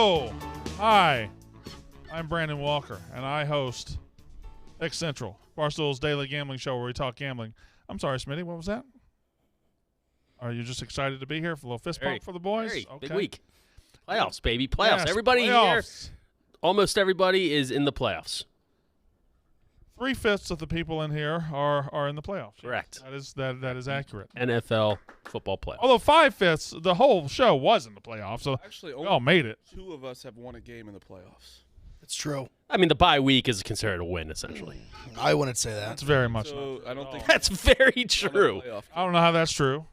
Hello. Hi. I'm Brandon Walker, and I host X Central, Barstool's daily gambling show where we talk gambling. I'm sorry, Smitty, what was that? Are you just excited to be here for a little fist bump for the boys? Very okay. big week. Playoffs, baby. Playoffs. Yes, Everybody playoffs. here, almost everybody is in the playoffs. 3/5 of the people in here are in the playoffs. Correct. That is accurate. NFL football playoffs. Although 5/5, the whole show was in the playoffs, so Actually, we all made it. 2 of us have won a game in the playoffs. It's true. I mean, the bye week is considered a win, essentially. I wouldn't say that. That's very much. So I don't think That's very true. I don't know how that's true.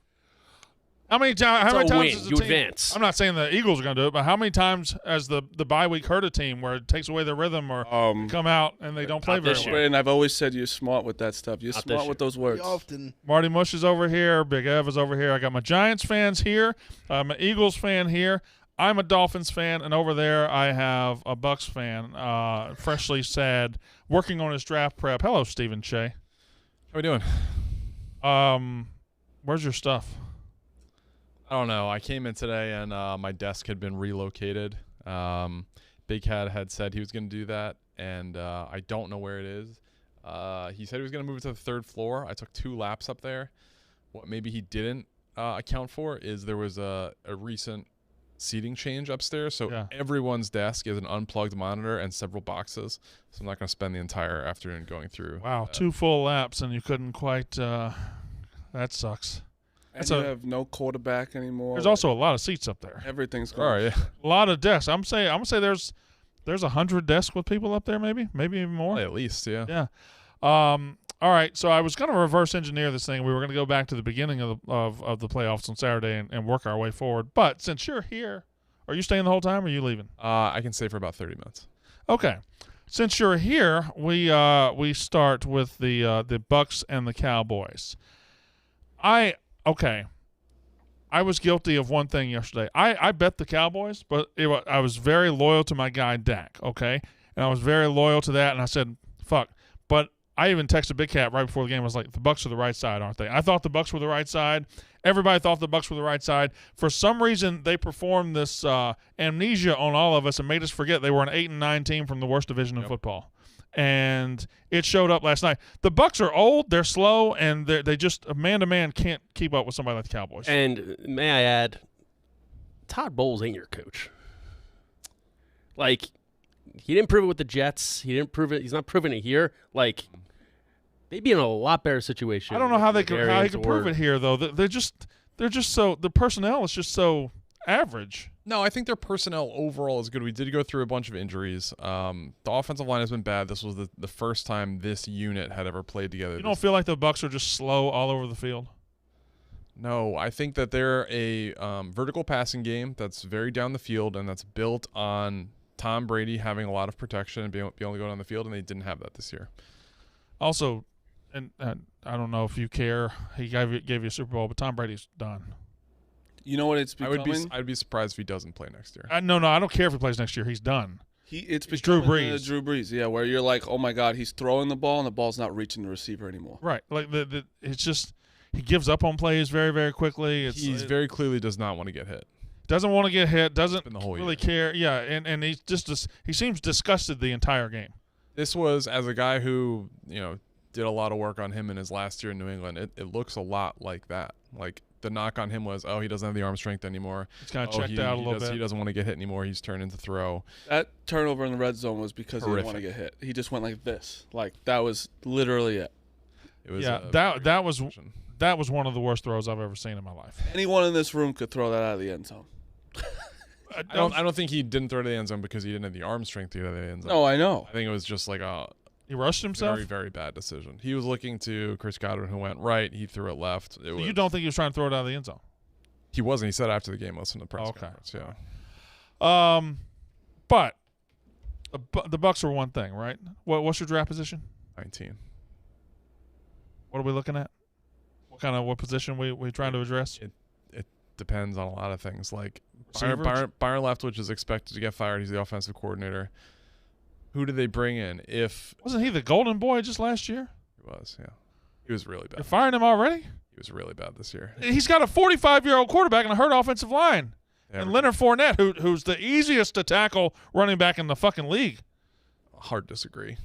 How many times? It's a win. Does the You team, advance. I'm not saying the Eagles are going to do it, but how many times has the bye week hurt a team where it takes away their rhythm or come out and they don't play very this well? year. And I've always said you're smart with that stuff. You're Not smart this with year. those words. Often. Marty Mush is over here. Big Ev is over here. I got my Giants fans here. I'm an Eagles fan here. I'm a Dolphins fan, and over there I have a Bucs fan, freshly sad, working on his draft prep. Hello, Stephen Cheah. How we doing? Where's your stuff? I don't know. I came in today and my desk had been relocated. Big Cat had said he was going to do that, and I don't know where it is. He said he was going to move it to the 3rd floor. I took 2 laps up there. What maybe he didn't account for is there was a recent seating change upstairs, so everyone's desk is an unplugged monitor and several boxes. So I'm not going to spend the entire afternoon going through. Wow, 2 full laps, and you couldn't quite that sucks. And you have no quarterback anymore. There's also a lot of seats up there. Everything's All gone. right, yeah. A lot of desks. I'm gonna say there's 100 desks with people up there, maybe even more. At least, yeah. Yeah. All right. So I was going to reverse engineer this thing. We were going to go back to the beginning of the playoffs on Saturday and work our way forward. But since you're here, are you staying the whole time or are you leaving? I can stay for about 30 minutes. Okay. Since you're here, we start with the Bucs and the Cowboys. I was guilty of one thing yesterday. I bet the Cowboys, but I was very loyal to my guy Dak, okay? And I was very loyal to that, and I said, fuck. But I even texted Big Cat right before the game. I was like, the Bucs are the right side, aren't they? I thought the Bucs were the right side. Everybody thought the Bucs were the right side. For some reason, they performed this amnesia on all of us and made us forget they were an 8-9 team from the worst division in football. And it showed up last night. The Bucs are old, they're slow, and they just man-to-man can't keep up with somebody like the Cowboys. And may I add, Todd Bowles ain't your coach. Like, he didn't prove it with the Jets. He didn't prove it. He's not proving it here. Like, they'd be in a lot better situation. I don't know how he could prove it here, though. They're just so – the personnel is just so average. No, I think their personnel overall is good. We did go through a bunch of injuries. The offensive line has been bad. This was the first time this unit had ever played together. You don't feel like the Bucs are just slow all over the field? No, I think that they're a vertical passing game that's very down the field and that's built on Tom Brady having a lot of protection and being able to go down the field, and they didn't have that this year. Also, and I don't know if you care, he gave you a Super Bowl, but Tom Brady's done. You know what it's becoming? I'd be surprised if he doesn't play next year. No, I don't care if he plays next year. He's done. It's Drew becoming Brees. Drew Brees, yeah, where you're like, oh my God, he's throwing the ball and the ball's not reaching the receiver anymore. Right. Like it's just he gives up on plays very, very quickly. He very clearly does not want to get hit. Doesn't want to get hit. Doesn't Been the whole really year. care. Yeah, and he he seems disgusted the entire game. This was, as a guy who did a lot of work on him in his last year in New England, it looks a lot like that. Like, the knock on him was, he doesn't have the arm strength anymore. He's kind of checked out a little bit. He doesn't want to get hit anymore. He's turning to throw. That turnover in the red zone was because he didn't want to get hit. He just went like this. Like, that was literally it. It was that was one of the worst throws I've ever seen in my life. Anyone in this room could throw that out of the end zone. I don't think he didn't throw to the end zone because he didn't have the arm strength to get to the end zone. No, I know. I think it was just like a he rushed himself. Very, very bad decision. He was looking to Chris Godwin, who went right. He threw it left. You don't think he was trying to throw it out of the end zone? He wasn't. He said after the game, listen to the press conference. Yeah. But the Bucs are one thing, right? What's your draft position? 19. What are we looking at? What position we trying to address? It depends on a lot of things. Like Byron Leftwich is expected to get fired. He's the offensive coordinator. Who did they bring in? Wasn't he the golden boy just last year? He was, yeah. He was really bad. You're firing him already? He was really bad this year. He's got a 45-year-old quarterback and a hurt offensive line. And Leonard Fournette, who's the easiest to tackle running back in the fucking league. Hard disagree.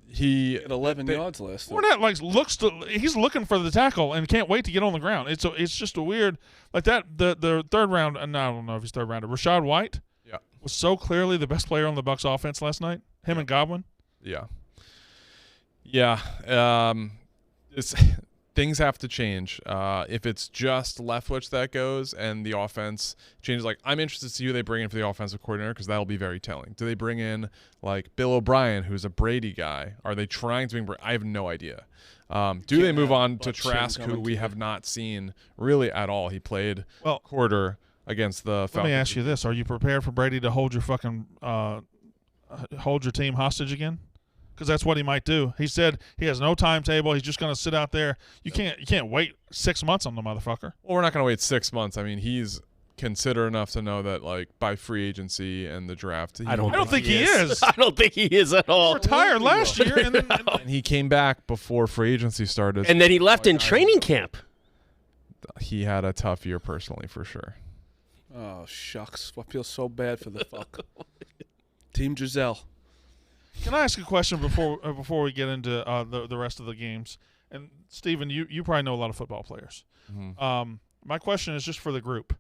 He at 11 yards last. Fournette he's looking for the tackle and can't wait to get on the ground. It's just a weird like that. The third round, and I don't know if he's third rounder. Rashad White, was so clearly the best player on the Bucs offense last night. Him and Godwin. Yeah. Things have to change. If it's just Leftwich that goes and the offense changes, like I'm interested to see who they bring in for the offensive coordinator because that'll be very telling. Do they bring in like Bill O'Brien, who's a Brady guy? Are they trying to bring? I have no idea. Do they move on to Trask, who we have not seen really at all? He played quarter against the Falcons. Let me ask you this: are you prepared for Brady to hold your fucking hold your team hostage again? Because that's what he might do. He said he has no timetable. He's just going to sit out there. You can't wait 6 months on the motherfucker. Well, we're not going to wait 6 months. I mean, he's considerate enough to know that, like, by free agency and the draft. I don't think he is. I don't think he is at all. He retired last year. And he came back before free agency started. And then he left in training camp. He had a tough year personally, for sure. Oh, shucks. I feel so bad for the fuck. Team Giselle. Can I ask a question before we get into the rest of the games? And Steven, you probably know a lot of football players. Mm-hmm. My question is just for the group.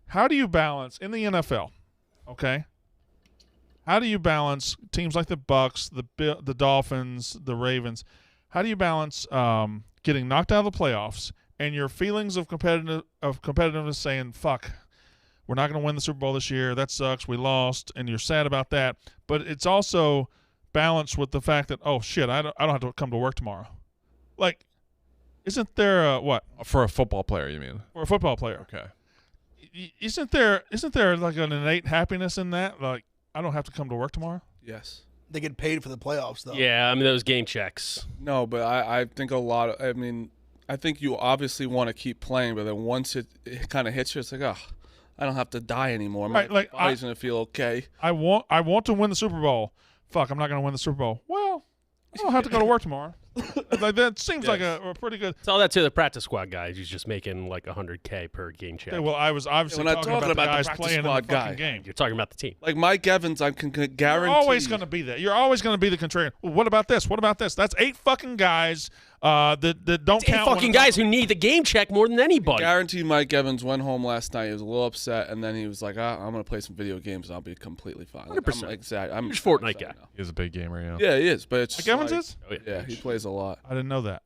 How do you balance in the NFL? Okay. How do you balance teams like the Bucs, the Dolphins, the Ravens? How do you balance getting knocked out of the playoffs and your feelings of competitiveness, saying "fuck"? We're not going to win the Super Bowl this year. That sucks. We lost, and you're sad about that. But it's also balanced with the fact that, oh shit, I don't have to come to work tomorrow. Like, isn't there what for a football player? You mean for a football player? Okay. Isn't there like an innate happiness in that? Like, I don't have to come to work tomorrow. Yes. They get paid for the playoffs, though. Yeah, I mean those game checks. No, but I think I think you obviously want to keep playing, but then once it kind of hits you, it's like, oh. I don't have to die anymore. My body's going to feel okay. I want to win the Super Bowl. Fuck, I'm not going to win the Super Bowl. Well, I don't have to go to work tomorrow. Like that seems like a pretty good. Tell that to the practice squad guys. He's just making like $100K per game check. Okay, well, I was obviously talking about the guys playing in the fucking game. You're talking about the team. Like Mike Evans, I can guarantee. You're always going to be that. You're always going to be the contrarian. Well, what about this? What about this? That's 8 fucking guys that don't count. 8 fucking guys who need the game check more than anybody. I guarantee Mike Evans went home last night. He was a little upset, and then he was like, I'm going to play some video games, and I'll be completely fine. 100%. I'm a Fortnite guy. He is a big gamer, yeah. Yeah, he is. But it's Mike Evans is? Oh, yeah, he plays a lot. I didn't know that.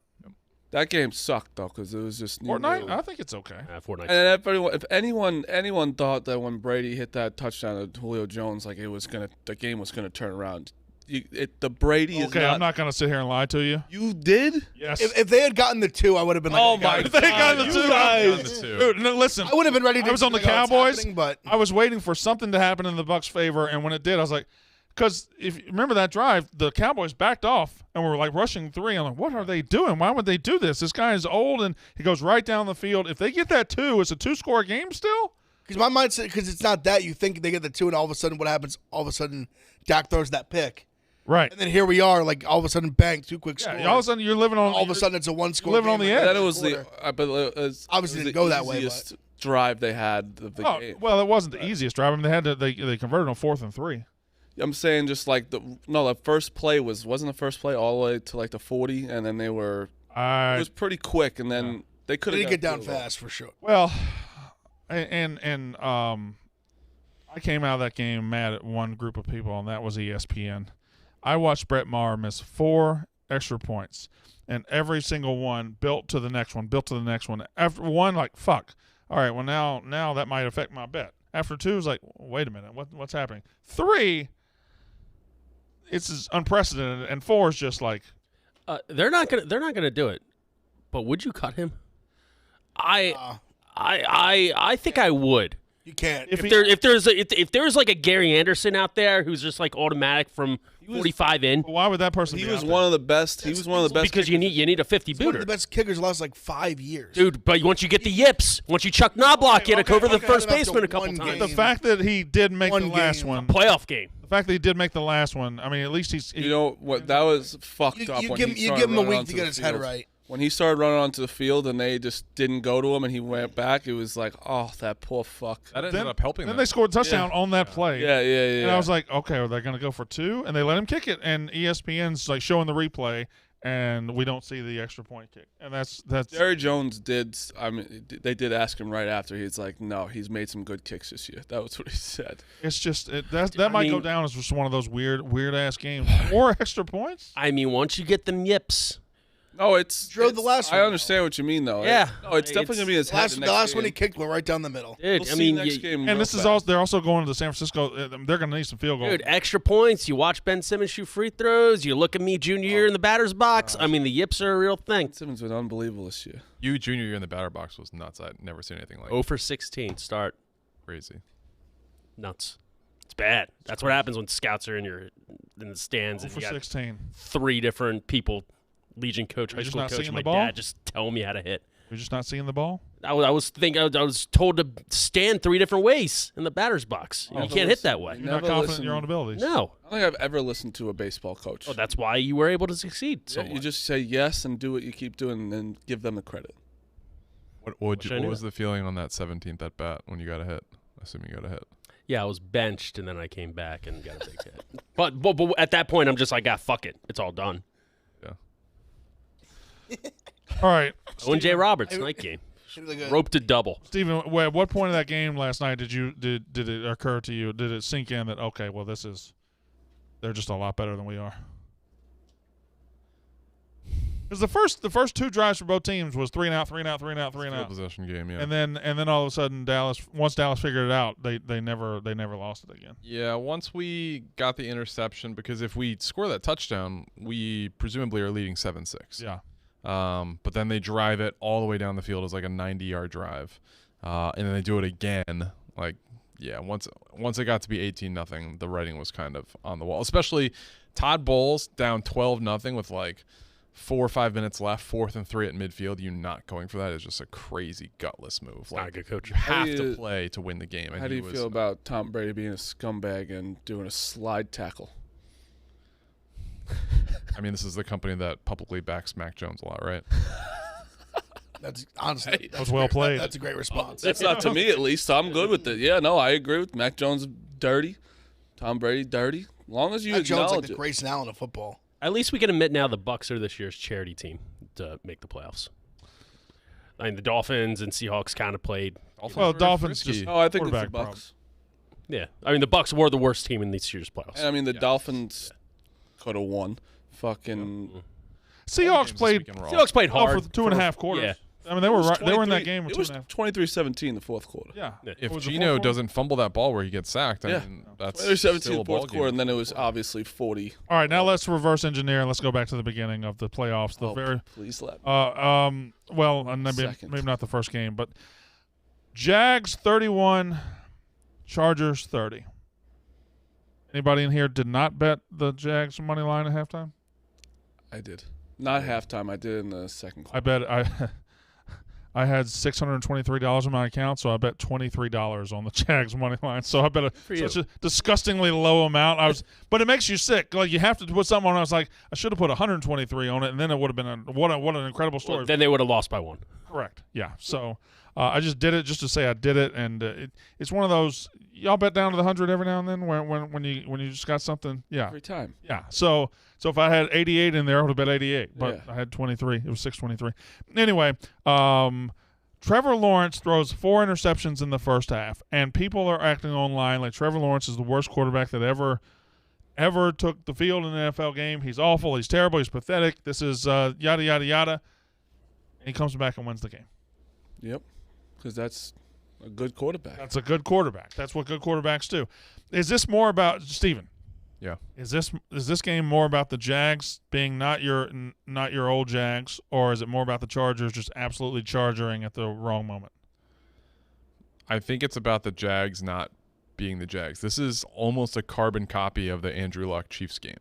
That game sucked though, because it was just Fortnite. I think it's okay. Fortnite. And if anyone thought that when Brady hit that touchdown to Julio Jones, like the game was gonna turn around. The Brady is okay. I'm not gonna sit here and lie to you. You did? Yes. If they had gotten the 2, I would have been like, oh my God. If they got the 2, guys. Dude, no, listen. I would have been ready to. I was on the Cowboys, but I was waiting for something to happen in the Bucs' favor, and when it did, I was like, because if you remember that drive, the Cowboys backed off and were like rushing 3. I'm like, what are they doing? Why would they do this? This guy is old, and he goes right down the field. If they get that 2, it's a 2-score game still. Because my mindset, because it's not that. You think they get the 2, and all of a sudden, what happens? All of a sudden, Dak throws that pick. Right. And then here we are, like all of a sudden, bang, 2 quick scores. All of a sudden, you're living on. All of a sudden, it's a 1-score. Living on the edge. Then it was obviously didn't go that way. Easiest drive they had of the game. Well, it wasn't the easiest drive. I mean, they converted on 4th and 3. I'm saying just like the first play wasn't the first play all the way to like the 40, and then they were it was pretty quick, and then they could have get down fast for sure. Well, and I came out of that game mad at one group of people, and that was ESPN. I watched Brett Maher miss 4 extra points, and every single one built to the next one. After 1, like fuck. All right, well now that might affect my bet. After 2, it was like, wait a minute, what's happening? 3. It's unprecedented, and 4 is just like they're not gonna do it. But would you cut him? I think I would. You can't. If there's like a Gary Anderson out there who's just like automatic from 45 in. Why would that person? He was one of the best. He was one of the best because you need a 50 booter. One of the best kickers the last like 5 years, dude. But once you get the yips, once you Chuck Knobloch in it over the first baseman a couple times. The fact that he did make the last one, playoff game. The fact that he did make the last one. I mean, at least he's. You know what? That was fucked up. You give him a week to get his head right. When he started running onto the field and they just didn't go to him and he went back, it was like, oh, that poor fuck. That ended up helping them. Then they scored a touchdown on that play. Yeah. And I was like, okay, are they going to go for 2? And they let him kick it. And ESPN's like showing the replay, and we don't see the extra point kick. And that's Jerry Jones did. I mean, they did ask him right after. He's like, no, he's made some good kicks this year. That was what he said. It's just that might go down as just one of those weird ass games. 4 extra points. I mean, once you get them yips. No, it's drove the last one. I understand what you mean, though. Yeah. No, it's definitely going to be his head. The last one he kicked went right down the middle. Dude, We'll I see mean, next game And this is also they're also going to San Francisco. They're going to need some field goals. dude, extra points. You watch Ben Simmons shoot free throws. You look at me junior year in the batter's box. I mean, the yips are a real thing. Simmons been unbelievable this year. You junior year in the batter box was nuts. I'd never seen anything like 0 for 16 start. crazy. Nuts. It's bad. That's what happens when scouts are in the stands 0 and for you got 16. 3 different people. Legion coach, high just school not coach, seeing my the ball? dad just telling me how to hit. You're just not seeing the ball. I was told to stand 3 different ways in the batter's box. You can't hit that way. You're not confident in your own abilities. No. I don't think I've ever listened to a baseball coach. Oh, that's why you were able to succeed. So You just say yes and do what you keep doing and then give them the credit. What I knew was the feeling on that 17th at bat when you got a hit? Assuming you got a hit. yeah, I was benched and then I came back and got a big hit. But at that point, I'm just like, fuck it, it's all done. All right. Owen J. Roberts night game, rope to double. Steven, at what point of that game last night did it occur to you? Did it sink in that okay, well they're just a lot better than we are? Because the first 2 drives for both teams was 3 and out. Field possession game, yeah. And then once Dallas figured it out, they never lost it again. Yeah, once we got the interception, because if we score that touchdown, we presumably are leading 7-6. Yeah. But then they drive it all the way down the field as like a 90-yard drive, and then they do it again. Like, yeah, once it got to be 18-0, the writing was kind of on the wall. Especially Todd Bowles down 12-0 with like 4 or 5 minutes left, 4th and 3 at midfield. You not going for that is just a crazy gutless move. Not a good coach. You have to play to win the game. And How do you feel about Tom Brady being a scumbag and doing a slide tackle? I mean, this is the company that publicly backs Mac Jones a lot, right? That's honestly That was well played. That's a great response. That's not to me, at least. So I'm good with it. Yeah, no, I agree with Mac Jones. Dirty, Tom Brady, dirty. As long as you Mac Jones like acknowledge the it. Grayson Allen of football. At least we can admit now the Bucs are this year's charity team to make the playoffs. I mean, the Dolphins and Seahawks kind of played. Well, Dolphins frisky. just Oh, I think it's the quarterback problem. Bucs. Yeah, I mean the Bucs were the worst team in this year's playoffs. And I mean, the Dolphins could have won. Fucking. Seahawks played Seahawks played well hard for 2.5 quarters. Yeah. I mean, they were in that game with It was 2.5. 23-17 the fourth quarter. Yeah. If Was it Gino 4-4? doesn't fumble that ball where he gets sacked, I Yeah. mean, that's 23-17 still a the ball fourth game. quarter, and then it was obviously 40. All right, now let's reverse engineer and let's go back to the beginning of the playoffs. Please let me. Well, maybe not the first game, but Jags 31, Chargers 30. Anybody in here did not bet the Jags money line at halftime? I did. Not halftime. I did in the second quarter. I bet I had $623 in my account, so I bet $23 on the Jags money line. So I bet such a disgustingly low amount. But it makes you sick. Like you have to put something on. I was like, I should have put 123 on it, and then it would have been what an incredible story. Well, then they would have lost by 1. Correct. Yeah. So I just did it just to say I did it, and it's one of those y'all bet down to the 100 every now and then when you just got something. Yeah. Every time. Yeah. So if I had 88 in there, I would have bet 88. But Yeah. I had 23. It was 623. Anyway, Trevor Lawrence throws 4 interceptions in the first half, and people are acting online like Trevor Lawrence is the worst quarterback that ever took the field in an NFL game. He's awful. He's terrible. He's pathetic. This is yada, yada, yada. And he comes back and wins the game. Yep. Because that's a good quarterback. That's a good quarterback. That's what good quarterbacks do. Is this more about Steven? Yeah. Is this game more about the Jags being not your old Jags, or is it more about the Chargers just absolutely charging at the wrong moment? I think it's about the Jags not being the Jags. This is almost a carbon copy of the Andrew Luck Chiefs game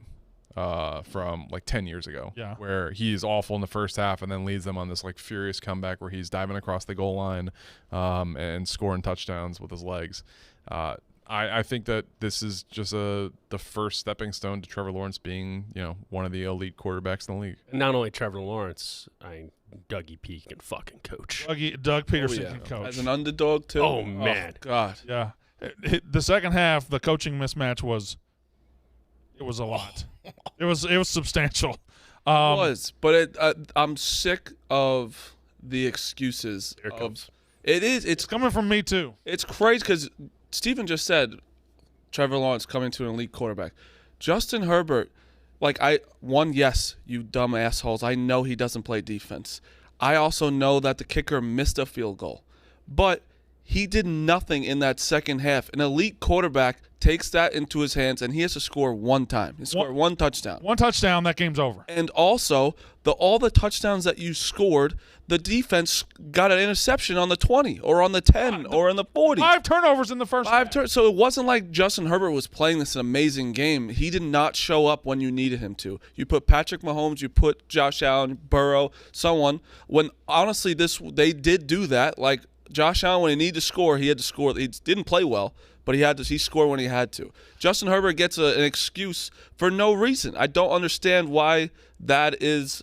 from like 10 years ago, where he's awful in the first half and then leads them on this like furious comeback where he's diving across the goal line and scoring touchdowns with his legs. I think that this is just the first stepping stone to Trevor Lawrence being, one of the elite quarterbacks in the league. Not only Trevor Lawrence, Dougie P can fucking coach. Doug Peterson can coach. As an underdog, too. Oh, man. Oh, God. Yeah. The second half, the coaching mismatch was a lot. It was substantial. It was, but I'm sick of the excuses. Here it comes. It's coming from me, too. It's crazy because Steven just said Trevor Lawrence coming to an elite quarterback. Justin Herbert, yes, you dumb assholes. I know he doesn't play defense. I also know that the kicker missed a field goal. But he did nothing in that second half. An elite quarterback takes that into his hands, and he has to score one time. He scored one touchdown. One touchdown, that game's over. And also, all the touchdowns that you scored, the defense got an interception on the 20 or on the 10 or on the 40. 5 turnovers in the first half. So it wasn't like Justin Herbert was playing this amazing game. He did not show up when you needed him to. You put Patrick Mahomes, you put Josh Allen, Burrow, someone. When honestly, they did do that. Like Josh Allen, when he needed to score, he had to score. He didn't play well, but he scored when he had to. Justin Herbert gets an excuse for no reason. I don't understand why that is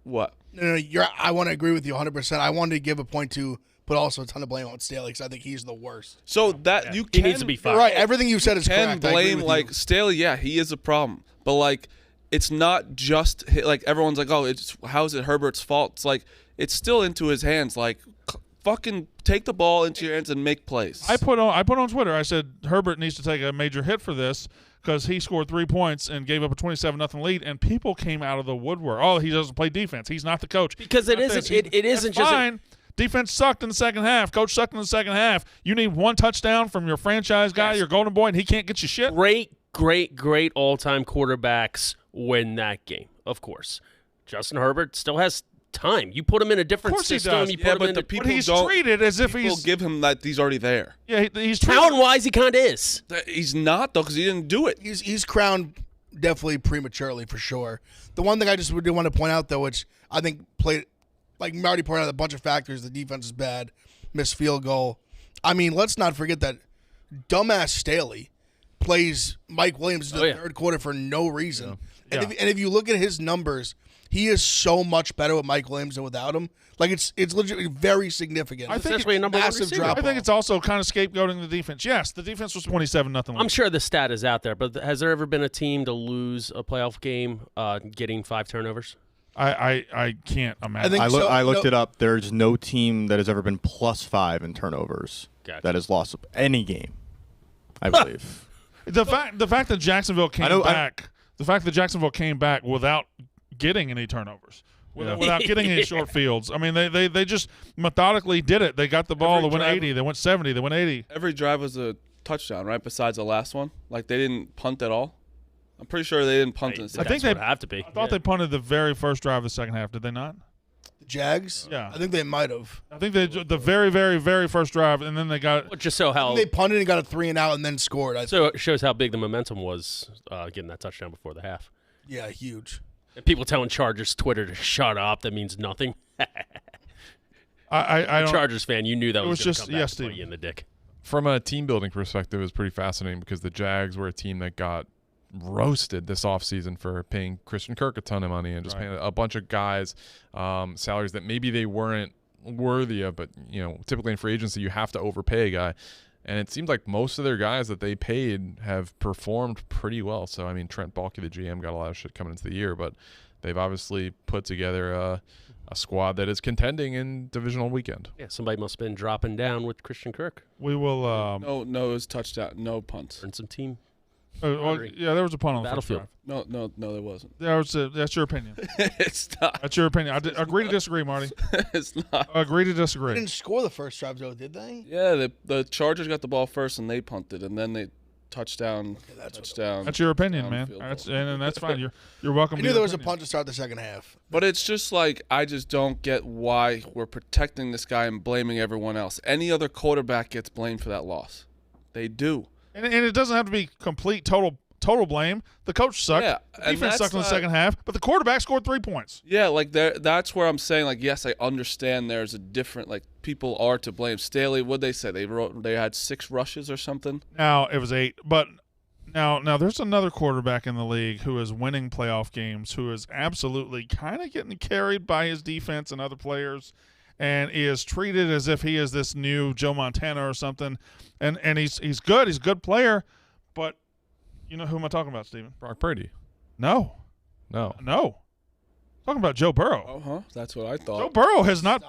what. No, I want to agree with you 100%. I wanted to give a point to, but also a ton of blame on Staley because I think he's the worst. So you can, he needs to be fired. Right, everything you said is correct. Blame Staley. Yeah, he is a problem, but it's not just everyone's like, oh, how is it Herbert's fault? It's it's still into his hands. Fucking take the ball into your hands and make plays. I put on Twitter, I said Herbert needs to take a major hit for this because he scored 3 points and gave up a 27-0 lead, and people came out of the woodwork. Oh, he doesn't play defense. He's not the coach. Because it isn't just fine. Defense sucked in the second half. Coach sucked in the second half. You need one touchdown from your franchise guy, your golden boy, and he can't get you shit. Great all-time quarterbacks win that game, of course. Justin Herbert still has time. You put him in a different system. But he's treated as if people give him that he's already there. Yeah, he's talent-wise, he kind of is. He's not though because he didn't do it. He's crowned definitely prematurely for sure. The one thing I just do want to point out though, which I think played like Marty pointed out a bunch of factors. The defense is bad, missed field goal. I mean, let's not forget that dumbass Staley plays Mike Williams in the third quarter for no reason. Yeah. And if you look at his numbers, he is so much better with Mike Williams than without him. It's legitimately very significant. I think especially a number one receiver. I think it's also kind of scapegoating the defense. Yes, the defense was 27-0. I'm sure the stat is out there, but has there ever been a team to lose a playoff game getting 5 turnovers? I can't imagine. I looked it up. There's no team that has ever been +5 in turnovers that has lost any game, I believe. The fact that Jacksonville came back. The fact that Jacksonville came back without getting any turnovers, without getting any short fields. I mean, they just methodically did it. They got the ball. They went 80. They went 70. They went 80. Every drive was a touchdown, right? Besides the last one, they didn't punt at all. I'm pretty sure they didn't punt. I think they have to be. I thought they punted the very first drive of the second half. Did they not? The Jags? Yeah, I think they might have. I think the very, very, very first drive, and then they got just so how they punted and got a 3 and out, and then scored. So it shows how big the momentum was getting that touchdown before the half. Yeah, huge. And people telling Chargers Twitter to shut up, that means nothing. I Chargers fan, you knew that was just come back to bite you in the dick. From a team building perspective, it was pretty fascinating because the Jags were a team that got roasted this offseason for paying Christian Kirk a ton of money and just paying a bunch of guys salaries that maybe they weren't worthy of, but typically in free agency you have to overpay a guy. And it seems like most of their guys that they paid have performed pretty well. So, I mean, Trent Baalke, the GM, got a lot of shit coming into the year, but they've obviously put together a squad that is contending in divisional weekend. Yeah, somebody must have been dropping down with Christian Kirk. We will. No, it was touchdown, no punts. Earn some team. Yeah, there was a punt on the Battlefield. No, there wasn't. That's your opinion. It's not. That's your opinion. I agree to disagree, Marty. It's not. I agree to disagree. They didn't score the first drive, though, did they? Yeah, the Chargers got the ball first and they punted, and then they touchdown. Touchdown. That's your opinion, man. And that's fine. You're welcome. I knew there was a punt to start the second half. But it's just I just don't get why we're protecting this guy and blaming everyone else. Any other quarterback gets blamed for that loss. They do. And it doesn't have to be complete, total total blame. The coach sucked. Yeah, The and defense that's sucked in the not- second half, but the quarterback scored 3 points. Yeah, like that's where I'm saying, like, yes, I understand there's a different, like, people are to blame. Staley, what'd they say? They had 6 rushes or something? Now it was 8, but now there's another quarterback in the league who is winning playoff games, who is absolutely kind of getting carried by his defense and other players, and he is treated as if he is this new Joe Montana or something. And he's good. He's a good player, but you know who am I talking about, Steven? Brock Purdy. No. Talking about Joe Burrow. That's what I thought. Joe Burrow has not.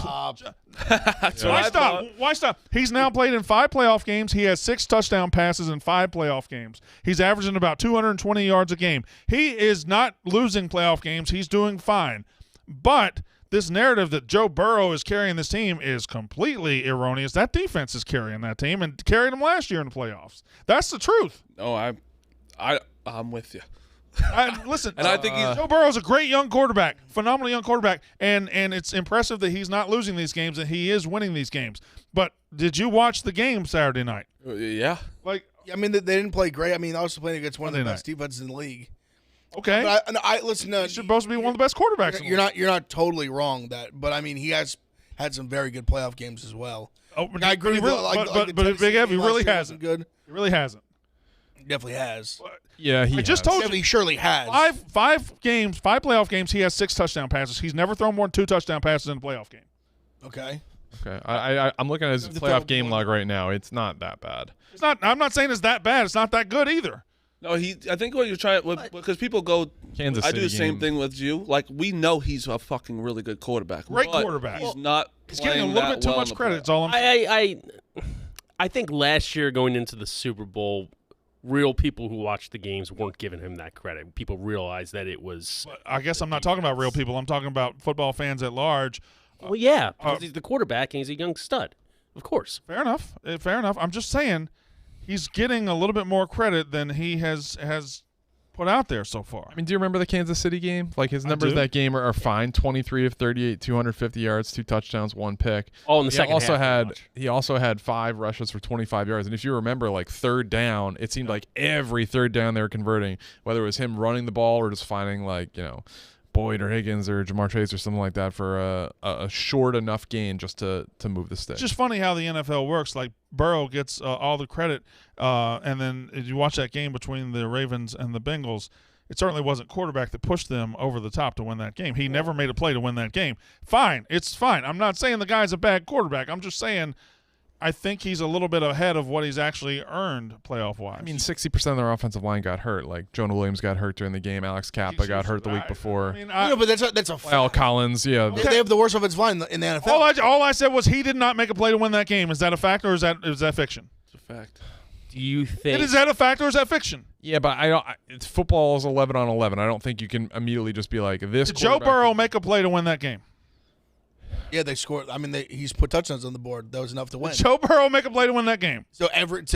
That's what I thought. Why stop? He's now played in 5 playoff games. He has 6 touchdown passes in 5 playoff games. He's averaging about 220 yards a game. He is not losing playoff games. He's doing fine. But this narrative that Joe Burrow is carrying this team is completely erroneous. That defense is carrying that team and carried them last year in the playoffs. That's the truth. No, I'm with you. Listen, And I think Joe Burrow's a great young quarterback, phenomenal young quarterback, and it's impressive that he's not losing these games and he is winning these games. But did you watch the game Saturday night? Yeah. Like, I mean, they didn't play great. I mean, I was playing against one of the Monday best defenses in the league. okay, But I listen. he's supposed to be one of the best quarterbacks. in the You're not totally wrong but I mean, he has had some very good playoff games as well. Oh, but I agree he with really, the but Tennessee Big Ev, he game really last year hasn't. wasn't good. He really hasn't. He definitely has. Yeah, he I just has. told you. He surely has. Five playoff games, he has 6 touchdown passes. He's never thrown more than 2 touchdown passes in a playoff game. Okay. Okay, I'm looking at his The playoff third game one. log right now. It's not that bad. It's not. I'm not saying it's that bad. It's not that good either. No, I think what you're trying, because people go, Kansas I do the City same game. thing with you. Like, we know he's a fucking really good quarterback. Great but quarterback. He's not. He's getting a playing little that bit too well in much the credit. playoffs. That's all I'm saying. I think last year going into the Super Bowl, real people who watched the games weren't giving him that credit. People realized that it was. But I guess I'm not talking about real people. I'm talking about football fans at large. Well, yeah, because he's the quarterback and he's a young stud. Of course. Fair enough. Fair enough. I'm just saying he's getting a little bit more credit than he has put out there so far. I mean, do you remember the Kansas City game? Like, his numbers do. that game are fine. 23 of 38, 250 yards, 2 touchdowns, 1 pick. All in the second half. He also had 5 rushes for 25 yards. And if you remember, like, third down, it seemed like every third down they were converting, whether it was him running the ball or just finding, like, you know, Boyd or Higgins or Jamar Chase or something like that for a short enough gain just to move the stick. It's just funny how the NFL works. Like, Burrow gets all the credit, and then if you watch that game between the Ravens and the Bengals, it certainly wasn't quarterback that pushed them over the top to win that game. He never made a play to win that game. Fine. It's fine. I'm not saying the guy's a bad quarterback. I'm just saying I think he's a little bit ahead of what he's actually earned playoff-wise. I mean, 60% of their offensive line got hurt. Like, Jonah Williams got hurt during the game. Alex Kappa got hurt the week before. But that's a fact. Al Collins, yeah. They have the worst offensive line in the NFL. all I said was he did not make a play to win that game. Is that a fact or is that fiction? It's a fact. Do you think? Is that a fact or is that fiction? Yeah, but it's football is 11 on 11. I don't think you can immediately just be like this. Did Joe Burrow make a play to win that game? Yeah, they scored. I mean, he's put touchdowns on the board. That was enough to win. Did Joe Burrow make a play to win that game? So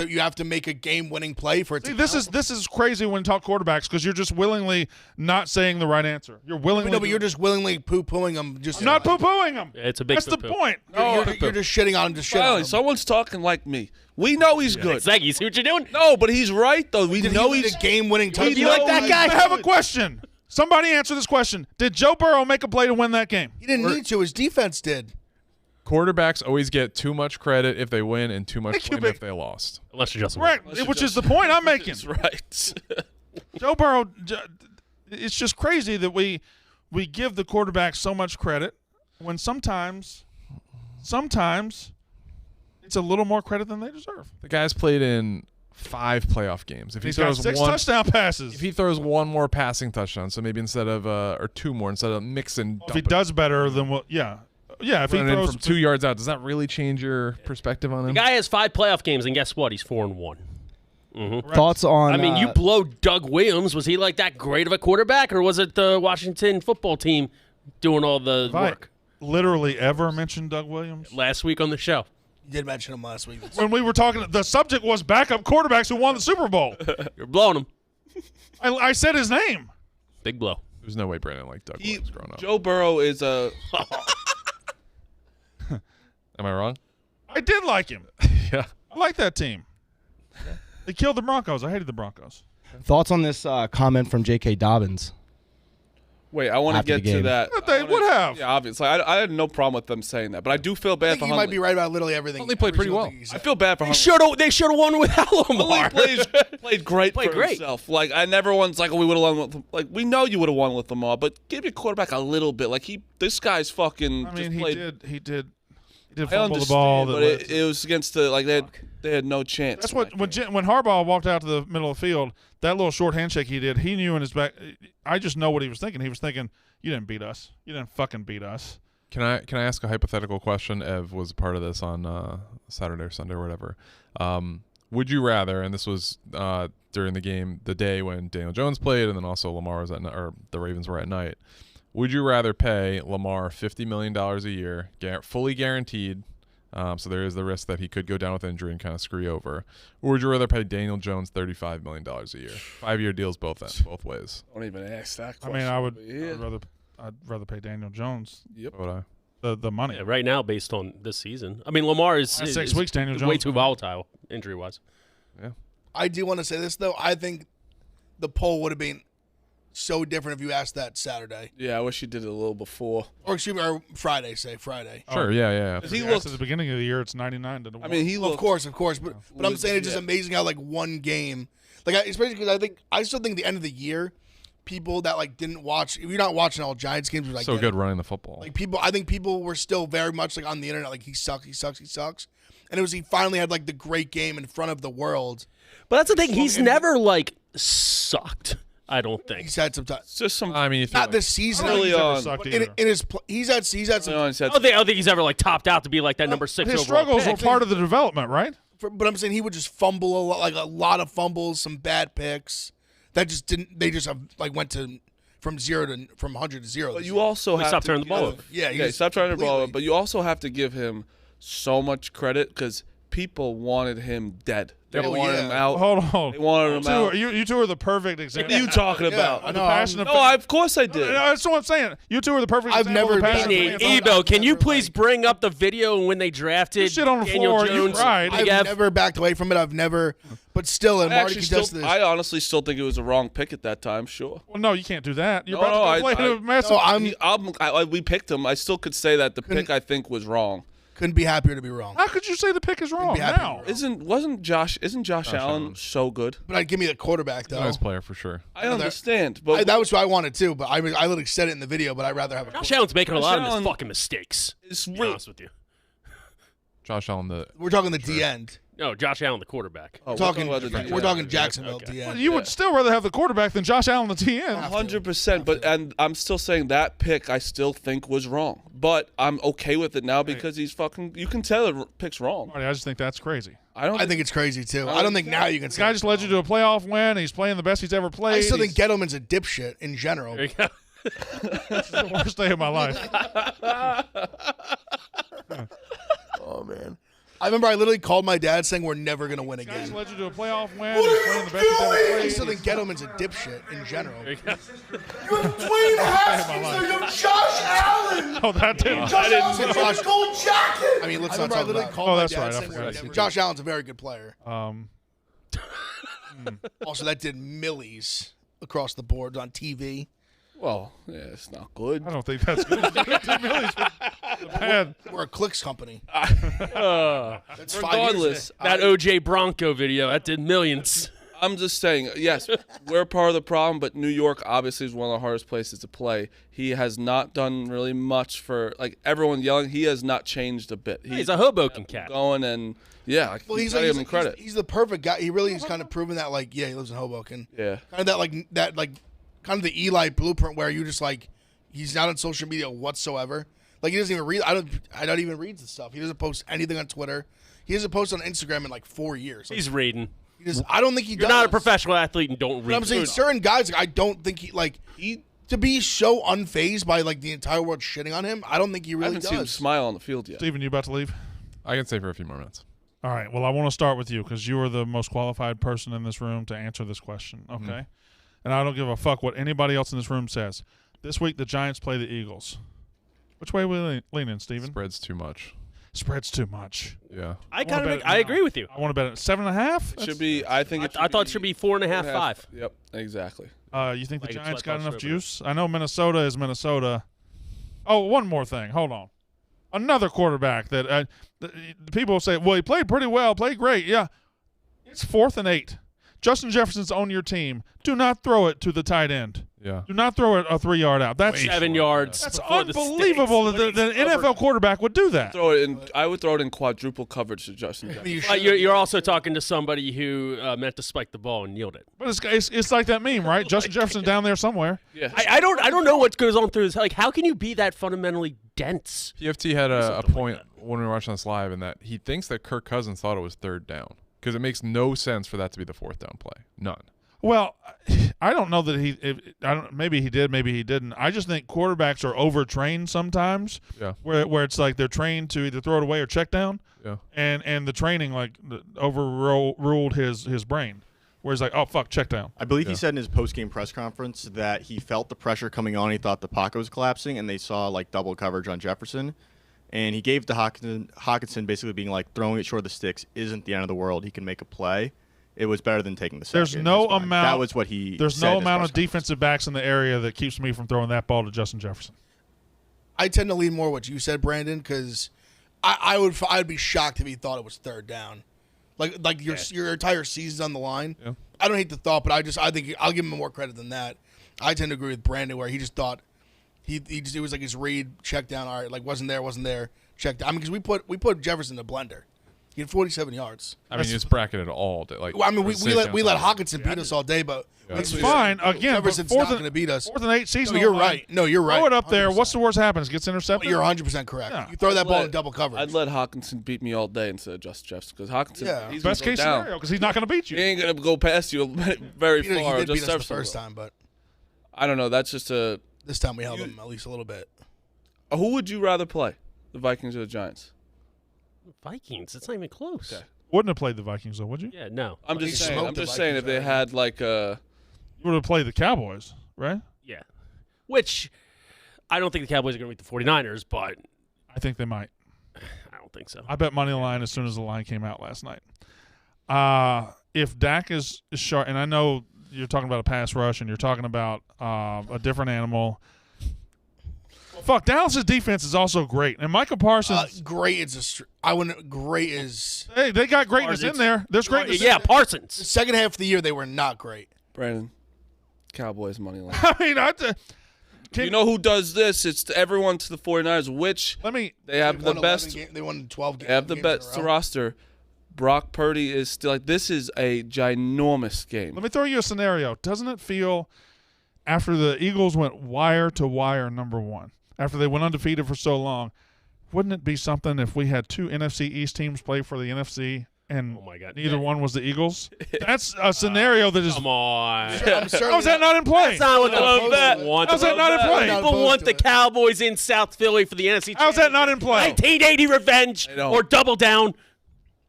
you have to make a game-winning play for it See, to this count. is crazy when you talk quarterbacks because you're just willingly not saying the right answer. You're willingly. No, but you're just willingly poo-pooing them. I'm not poo-pooing him. It's a big That's the poo-poo. point. You're just shitting on him to shit on Finally, him. someone's talking like me. We know he's good. Zach, you see what you're doing? No, but he's right though. We Did know he he's win a game-winning touchdown? You like that guy? I have a question. Somebody answer this question. Did Joe Burrow make a play to win that game? He didn't need to. His defense did. Quarterbacks always get too much credit if they win and too much Thank you, blame Big- if they lost. Unless you're Justin. Correct. Which is the point I'm making. That's right. Joe Burrow, it's just crazy that we give the quarterback so much credit when sometimes it's a little more credit than they deserve. The guy's played in 5 playoff games. If he He's got throws 6 one, touchdown passes. if he throws one more passing touchdown, so maybe instead of or 2 more instead of mixing, If he does better than what, yeah. If he running in throws from 2 yards out, does that really change your perspective on The him? guy has 5 playoff games, and guess what? He's 4-1. Thoughts on? I mean, you blow Doug Williams. Was he like that great of a quarterback, or was it the Washington football team doing all the If I work literally ever mentioned Doug Williams? last week on the show? You did mention him last week. When we were talking, the subject was backup quarterbacks who won the Super Bowl. You're blowing him. I said his name. Big blow. There's no way Brandon liked Doug Williams growing up. Joe Burrow is a. Am I wrong? I did like him. Yeah. I like that team. They killed the Broncos. I hated the Broncos. Thoughts on this comment from J.K. Dobbins? Wait, I want to After the get to game. that. They would have. Yeah, obviously. I had no problem with them saying that, but I do feel I bad think for he Huntley. might be right about literally everything. Huntley played every pretty single well. thing he I said. feel bad for Huntley. They should have won without Lamar. Huntley played great Played for great. himself. Like, and everyone's like, oh, we would have won with, like, we know you would have won with Lamar, but give your quarterback a little bit. Like, this guy's fucking I just mean, he played. did I fumble the ball. understand, but it was against the, like, they had no chance. That's what when Harbaugh walked out to the middle of the field, that little short handshake he did, he knew in his back. I just know what he was thinking. He was thinking, "You didn't beat us. You didn't fucking beat us." Can I ask a hypothetical question? Ev was a part of this on Saturday or Sunday or whatever. Would you rather? And this was during the game, the day when Daniel Jones played, and then also Lamar was or the Ravens were at night. Would you rather pay Lamar $50 million a year, fully guaranteed? So there is the risk that he could go down with injury and kind of screw you over. Or would you rather pay Daniel Jones $35 million a year? 5-year deals both ways. Don't even ask that I question. mean, I'd rather pay Daniel Jones Yep. What would I? the money. Yeah, right now, based on this season, I mean, Lamar is Last 6 is weeks, Daniel way Jones. too volatile injury-wise. Yeah. I do want to say this, though. I think the poll would have been so different if you asked that Saturday. Yeah, I wish you did it a little before. Or excuse me, or Friday, say Friday. Sure. Yeah. He He looked. at the beginning of the year, it's 99 to 1. I mean, he Well, looked. of course. But I'm saying it's just legit. amazing how, like, one game. Like, especially because I still think the end of the year, people that, like, didn't watch, if you're not watching all Giants games, which I So get good it, running the football. like, I think people were still very much, like, on the internet, like, he sucks. And it was he finally had, like, the great game in front of the world. But that's the thing; he's never like sucked. I don't think. He's had some time. It's just some. I mean, if Not you this season. Early He's never on. sucked In, either. in his, he's had some. I I don't think he's ever like topped out to be like that number 6 His overall struggles pick. were part of the development, right? But I'm saying he would just fumble a lot of fumbles, some bad picks. That just didn't. They just have like went to from 100 to 0. But you also have stopped to turning the ball over. Yeah, yeah, stop turning the ball over. But you also have to give him so much credit because people wanted him dead. They Oh, wanted yeah. him out. Hold on. They wanted him out. You two are the perfect What example. are you talking Yeah, about? I The know. passion of No, of course I did. That's what I'm saying. You two are the perfect I've example never of the passion been- of Hey, the NFL. Ebo, can you Never, please like- bring up the video when they drafted You shit on the Daniel floor, you Jones? cried. Big I've F? never backed away from it. I've never. But still, and I Marty actually can still, test this. I honestly still think it was a wrong pick at that time. Sure. Well, no, you can't do that. You're No, about no, to play I- a massive. No, We picked him. I still could say that the pick I think was wrong. couldn't be happier to be wrong. How could you say the pick is wrong be happy now? with Isn't Josh Allen Allen. so good? But I'd give me the quarterback though. nice player for sure. I understand, but That was what I wanted too. But I literally said it in the video. But I'd rather have a Josh quarterback. Allen's making a lot of Allen- his fucking mistakes. it's To be real. honest with you. Josh Allen, We're talking the D end. No, Josh Allen, the quarterback. Oh, we're talking. about the defense. We're talking Jacksonville Okay. D end. You would still rather have the quarterback than Josh Allen, the TN. 100%. But and I'm still saying that pick I still think was wrong. But I'm okay with it now because he's fucking. You can tell the pick's wrong. Marty, I just think that's crazy. I don't. I think it's crazy too. I don't think now you can This say guy it's just led you to a playoff win. He's playing the best he's ever played. I still think He's- Gettleman's a dipshit in general. There you go. This is the worst day of my life. Oh man. I remember I literally called my dad saying we're never gonna win This guy again. just led you to a playoff win. He's playing the best he's ever I played. still think Gettleman's a dipshit in general. Oh, that didn't. I mean, let's not talk about it. Oh, that's right. I forgot. Josh Allen's a very good player. Um, Also, that did millies across the board on TV. Well, yeah, it's not good. I don't think that's good. 50 million is bad. We're a clicks company. That's 5 years Regardless, That OJ Bronco video, that did millions. I'm just saying, yes, we're part of the problem, but New York obviously is one of the hardest places to play. He has not done really much for, like, everyone yelling. He has not changed a bit. He's a Hoboken cat. going and, yeah, like, Well, you he's gotta like, give him credit. He's the perfect guy. He really is kind of proven that, like, yeah, he lives in Hoboken. Yeah. Kind of kind of the Eli blueprint where you just like, he's not on social media whatsoever. Like he doesn't even read. I don't even read the stuff. He doesn't post anything on Twitter. He hasn't posted on Instagram in like 4 years. Like, He's reading. I don't think he You're does. not a professional athlete and don't read. But I'm saying certain guys, like, I don't think he to be so unfazed by like the entire world shitting on him. I don't think he I really haven't seen him does. smile on the field yet. Steven, you about to leave? I can stay for a few more minutes. All right. Well, I want to start with you because you are the most qualified person in this room to answer this question. Okay. And I don't give a fuck what anybody else in this room says. This week, the Giants play the Eagles. Which way are we leaning, Steven? Spread's too much. Spread's too much. Yeah. I agree with you. I want to bet it 7.5. It should be. I think. I thought it should be 4.5, 5. Yep. Exactly. You think the Like, Giants it's what I got thought enough it should be. juice? I know Minnesota is Minnesota. Oh, one more thing. Hold on. Another quarterback that the people say, well, he played pretty well, played great. Yeah. It's 4th and 8. Justin Jefferson's on your team. Do not throw it to the tight end. Yeah. Do not throw it a 3 yard out. That's 7 yards. That's before the unbelievable sticks. that the NFL quarterback would do that. Throw it in. I would throw it in quadruple coverage to Justin Jefferson. You're also talking to somebody who meant to spike the ball and kneeled it. But it's like that meme, right? Justin Jefferson down there somewhere. Yeah. I don't know what goes on through his. Like, how can you be that fundamentally dense? PFT had a Something point like when we were watching this live in that he thinks that Kirk Cousins thought it was 3rd down because it makes no sense for that to be the 4th down play. None. Well, I don't know that maybe he did, maybe he didn't. I just think quarterbacks are overtrained sometimes. Yeah. Where it's like they're trained to either throw it away or check down. Yeah. And the training overruled his brain. Where he's like, oh fuck, check down. I believe he said in his post-game press conference that he felt the pressure coming on. He thought the pocket was collapsing, and they saw like double coverage on Jefferson. And he gave to Hawkinson basically being like, throwing it short of the sticks isn't the end of the world. He can make a play. It was better than taking the sack. There's no amount. That was what he. There's said no in his amount press of defensive backs in the area that keeps me from throwing that ball to Justin Jefferson. I tend to lean more what you said, Brandon, because I'd be shocked if he thought it was 3rd down, like your entire season's on the line. Yeah. I don't hate the thought, but I think I'll give him more credit than that. I tend to agree with Brandon where he just thought it was like his read check down. All right, like wasn't there, check down. I mean, because we put Jefferson in a blender. He had 47 yards. I mean, it's bracketed all day. Like, Well, I mean, we let Hawkinson beat Yeah. us all day, but It's fine. Again, but Jefferson's not going to beat us. 4th and 8 season. No, you're right. No, you're right. Throw it up there. 100%. What's the worst happens? Gets intercepted. You're 100% correct. Yeah. You throw that ball in double coverage. I'd let Hawkinson beat me all day instead of Justin Jefferson because Hawkinson, Yeah. he's Best gonna case go down. scenario because he's not going to beat He you. ain't gonna go past you very he far. did beat Just us the Jefferson first will. time, but I don't know. That's just a. this time we held him at least a little bit. Who would you rather play, the Vikings or the Giants? Vikings. It's not even close. Okay. Wouldn't have played the Vikings though, would you? Yeah, no. I'm He just saying. smoked I'm the just saying if Vikings they already. had like a. You would have played the Cowboys, right? Yeah. Which I don't think the Cowboys are going to beat the 49ers, but I think they might. I don't think so. I bet money line as soon as the line came out last night. If Dak is sharp, and I know you're talking about a pass rush and you're talking about a different animal. Fuck, Dallas's defense is also great, and Michael Parsons. Great is great is Hey, they got greatness Parsons. in there. There's greatness. Yeah, the Parsons. second half of the year they were not great. Brandon, Cowboys money line. I mean, You know who does this? It's everyone to the 49ers, which let me. they have the won 11 best. They won 12 games. They have the best roster. Brock Purdy is still like this is a ginormous game. Let me throw you a scenario. Doesn't it feel after the Eagles went wire to wire number one, after they went undefeated for so long, wouldn't it be something if we had two NFC East teams play for the NFC and Oh my God. neither one was the Eagles? That's a scenario that is. Come on. How is that not in play? That's not what the love people that. want. How's that not in play? People Not want the opposed to it. Cowboys in South Philly for the NFC How's that not in play? 1980 revenge They don't. or double down.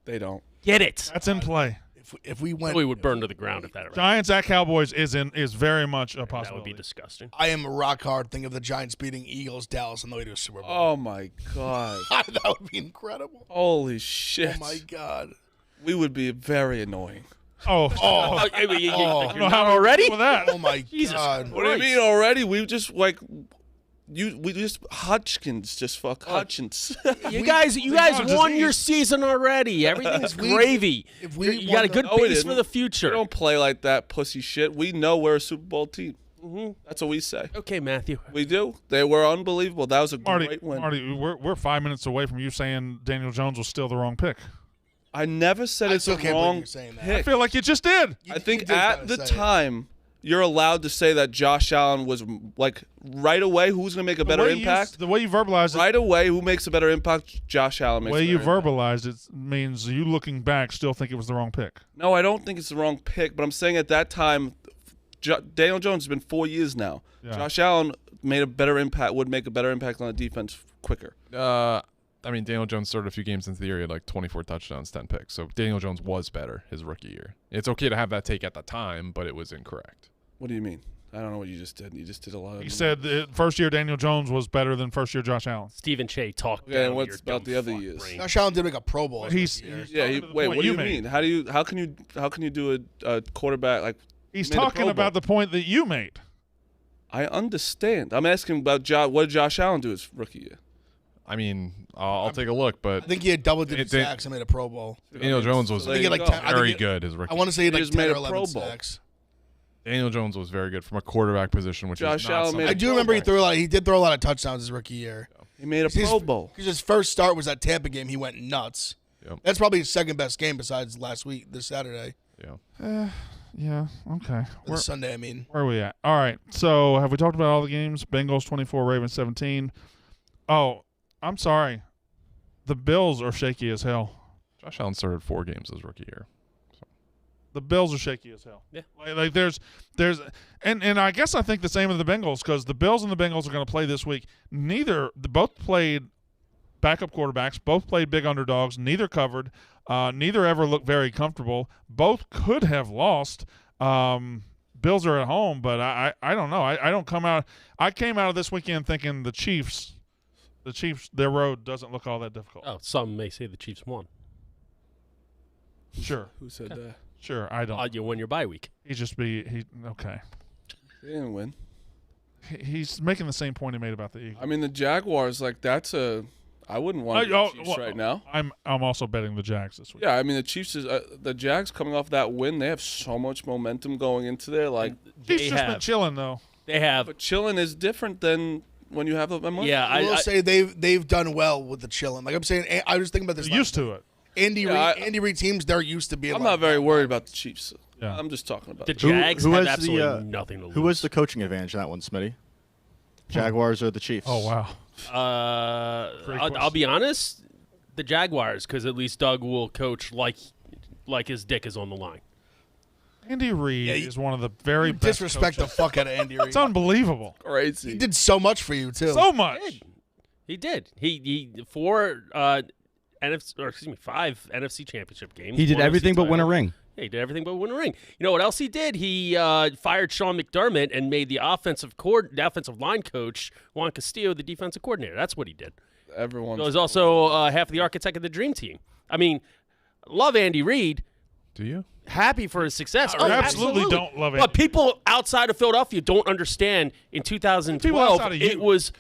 They don't. Get it. That's in play. If we went, We would burn to the ground if that happened. Giants at Cowboys is very much a That would possibility. be disgusting. I am rock hard thinking of the Giants beating Eagles, Dallas on the way to a Super Bowl. Oh my god! that would be incredible. Holy shit! Oh my God. We would be very annoying. Oh, Oh, I mean, I don't you're know not how to already? deal with that. Oh my Jesus God. What do you Christ. mean already? We just like we just Hodgkins just fuck Hutchins. You guys just won eat. your season already. Everything's gravy. if we You got a won good No, we base for didn't. the We future. don't play like that pussy shit. We know we're a Super Bowl team. That's what we say. Okay, Matthew. We do. They were unbelievable. That was a Marty, great win. Marty, we're 5 minutes away from you saying Daniel Jones was still the wrong pick. I never said I it's still a can't believe wrong you're saying that. I pick. feel like you just did. I You think did at kinda the say it. time you're allowed to say that Josh Allen was like right away. Who's going to make a better impact? The way you verbalized it, Right away, who makes a better impact? Josh Allen the makes. way a you better impact. verbalized it means you looking back still think it was the wrong pick. No, I don't think it's the wrong pick, but I'm saying at that time, Daniel Jones has been 4 years now. Yeah. Josh Allen made a better impact. Would make a better impact on the defense quicker. I mean, Daniel Jones started a few games into the year, he had like 24 touchdowns, 10 picks. So Daniel Jones was better his rookie year. It's okay to have that take at the time, but it was incorrect. What do you mean? I don't know what you just did. You just did a lot of. He said that first-year Daniel Jones was better than first-year Josh Allen. Stephen Cheah talked. Okay, and down what's your about dumb the other fuck years? brain. Josh Allen did make a Pro Bowl. He's Yeah. talking to the Wait. point What do you made. mean? How can you do a quarterback like? He's made a talking Pro about Bowl. the point that you made. I understand. I'm asking about what did Josh Allen do his rookie year? I mean, I'll take a look, but I think he had double-digit It- sacks and made a Pro Bowl. Daniel Jones was So I think he had there like you 10, go. I very think he- good his rookie. I want to say he had He like just 10 made or a 11 Pro Bowl. sacks. Daniel Jones was very good from a quarterback position, which Josh is not Allen something. made I a do Pro remember he Bowl. threw a lot. He did throw a lot of touchdowns his rookie year. He made a His- Pro Bowl. Because his first start was that Tampa game. He went nuts. Yep. That's probably his second best game besides last week, this Saturday. Yeah. Yeah, okay. Or this Sunday, I mean. Where are we at? All right. So have we talked about all the games? Bengals 24, Ravens 17. Oh, I'm sorry. The Bills are shaky as hell. Josh Allen started 4 games his rookie year. The Bills are shaky as hell. Yeah. Like there's and I guess I think the same of the Bengals because the Bills and the Bengals are going to play this week. Both played backup quarterbacks. Both played big underdogs. Neither covered. Neither ever looked very comfortable. Both could have lost. Bills are at home, but I don't know. I don't come out. I came out of this weekend thinking the Chiefs, their road doesn't look all that difficult. Oh, some may say the Chiefs won. Sure, Who said that? sure. I don't. You win your bye week. Okay. They didn't win. He's making the same point he made about the Eagles. I mean, the Jaguars, like that's a. I wouldn't want the Chiefs right now. I'm also betting the Jags this week. Yeah, I mean the Chiefs is the Jags coming off that win. They have so much momentum going into there. Like, Chiefs They just been have. chilling though. They have. but chilling is different than when you have the money. Yeah, I will I say they've done well with the chilling. Like I'm saying, I was thinking about this. They're used to it. Andy Reid teams, they're used to being. I'm like not very that. worried about the Chiefs. Yeah. I'm just talking about the the Jags who have has the, absolutely nothing to lose. Who was the coaching advantage in that one, Smitty? Jaguars or the Chiefs? Oh wow. Great I'll question. be honest, the Jaguars, because at least Doug will coach like his dick is on the line. Andy Reid is one of the very best Disrespect the coaches. fuck out of Andy Reid. It's unbelievable. crazy. He did so much for you too. So much. He did. He 5 NFC Championship games. He did 1 NFC everything but win a title. ring. Yeah, he did everything but win a ring. You know what else he did? He fired Sean McDermott and made the offensive line coach Juan Castillo the defensive coordinator. That's what he did. Everyone. He was also half the architect of the dream team. I mean, love Andy Reid. Do you? Happy for his success. I absolutely don't love But Andy. people outside of Philadelphia don't understand. In People 2012, outside of you. it was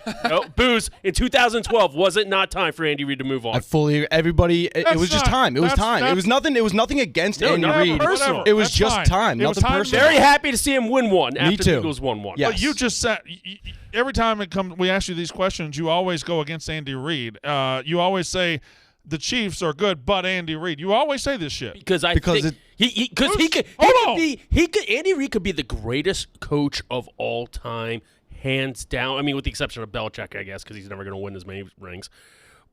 booze. In 2012, was it not time for Andy Reid to move on? I fully everybody. It That's was just not- time. It was that's- time. It that's- was nothing. It was nothing against No, Andy not Reid. personal. It was That's just fine. time. It was Nothing time to- personal. Very happy to see him win one after too. the Eagles won one. Yeah. But you just said every time we ask you these questions, you always go against Andy Reid. You always say the Chiefs are good, but Andy Reid. You always say this shit. Because I Because think Andy Reid could be the greatest coach of all time, hands down. I mean, with the exception of Belichick, I guess, because he's never going to win as many rings.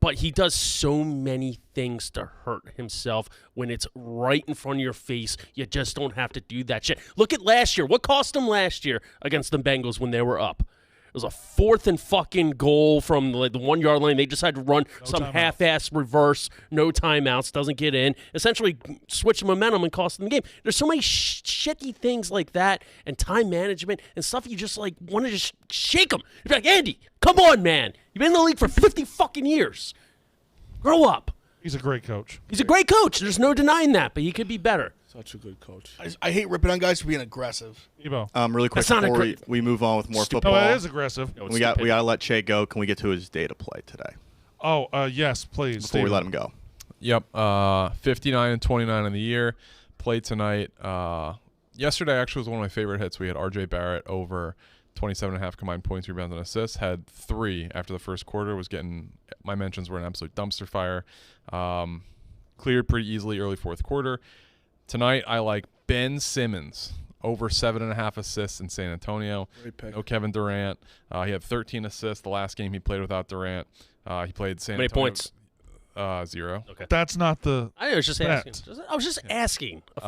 But he does so many things to hurt himself when it's right in front of your face. You just don't have to do that shit. Look at last year. What cost him last year against the Bengals when they were up? It was a 4th and fucking goal from the 1 yard line. They decided to run some timeout. half-ass reverse, no timeouts, doesn't get in. Essentially switch the momentum and cost them the game. There's so many shitty things like that and time management and stuff you just like want to just shake them. You're like, Andy, come on, man. You've been in the league for 50 fucking years. Grow up. He's a great coach. He's a great coach. There's no denying that, but he could be better. Such a good coach. I hate ripping on guys for being aggressive. Ebo. Really quick That's not before a we move on with more Stupid. football. No, it is aggressive. No, it's we got stupid. to let Cheah go. Can we get to his day to play today Oh, yes, please. before we Steven. let him go? Yep. 59 and 29 in the year. Played tonight. Yesterday actually was one of my favorite hits. We had R.J. Barrett over 27.5 combined points, rebounds, and assists. Had 3 after the first quarter. My mentions were an absolute dumpster fire. Cleared pretty easily early fourth quarter. Tonight I like Ben Simmons over 7.5 assists in San Antonio. Great pick. No Kevin Durant. He had 13 assists the last game he played without Durant. He played San How many Antonio. points? 0. That's not the. I was just Bet. asking. I was just asking a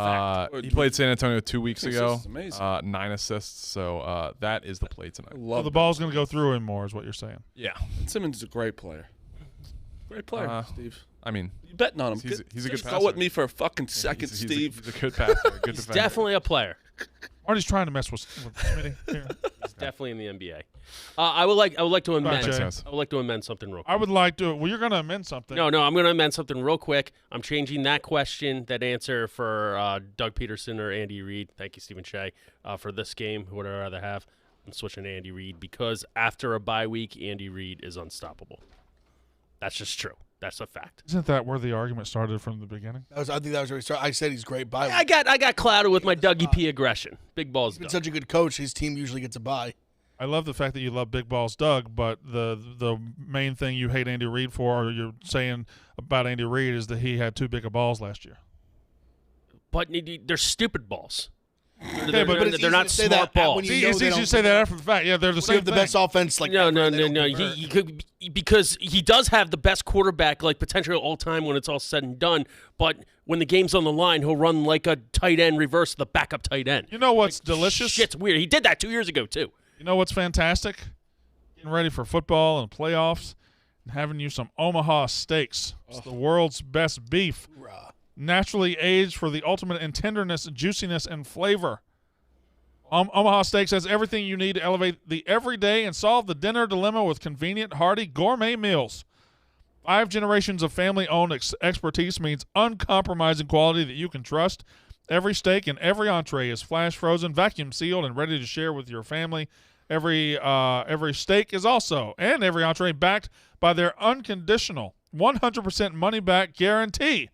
fact. He played San Antonio 2 weeks This ago. is amazing. 9 assists. So that is the play tonight. So Love the ball's going to go through him more, is what you're saying. Yeah. Simmons is a great player. Great player, Steve. I mean, You betting on him? He's a good Just passer. Go with me for a fucking second, he's Steve. He's a good passer, a good defender. Definitely a player. Marty's trying to mess with Smitty here. He's definitely in the NBA. I would like to amend. Jay. I would like to amend something real quick. I would like to. Well, you're going to amend something. No, I'm going to amend something real quick. I'm changing that question, that answer for Doug Peterson or Andy Reid. Thank you, Stephen Cheah, for this game. Who would I rather have? I'm switching to Andy Reid because after a bye week, Andy Reid is unstoppable. That's just true. That's a fact. Isn't that where the argument started from the beginning? I think that was where we started. I said he's great bye. I got clouded with my Dougie P aggression. Big balls. He's been Doug. such a good coach. His team usually gets a bye. I love the fact that you love Big Balls Doug, but the main thing you hate Andy Reid for, or you're saying about Andy Reid, is that he had too big of balls last year. But they're stupid balls. Okay, but it's They're easy not to say smart that balls. when you See, know it's they easy to don't- say that after the fact. Yeah, they're the They same have the thing. best offense. Like No. ever, they don't convert. He could because he does have the best quarterback, like potentially all time when it's all said and done. But when the game's on the line, he'll run like a tight end reverse the backup tight end. You know what's delicious? Shit's weird. He did that 2 years ago too. You know what's fantastic? Getting ready for football and playoffs and having you some Omaha steaks. It's the world's best beef. Naturally aged for the ultimate in tenderness, juiciness, and flavor. Omaha Steaks has everything you need to elevate the everyday and solve the dinner dilemma with convenient, hearty, gourmet meals. 5 generations of family-owned expertise means uncompromising quality that you can trust. Every steak and every entree is flash frozen, vacuum sealed, and ready to share with your family. Every steak is also, and every entree, backed by their unconditional 100% money-back guarantee.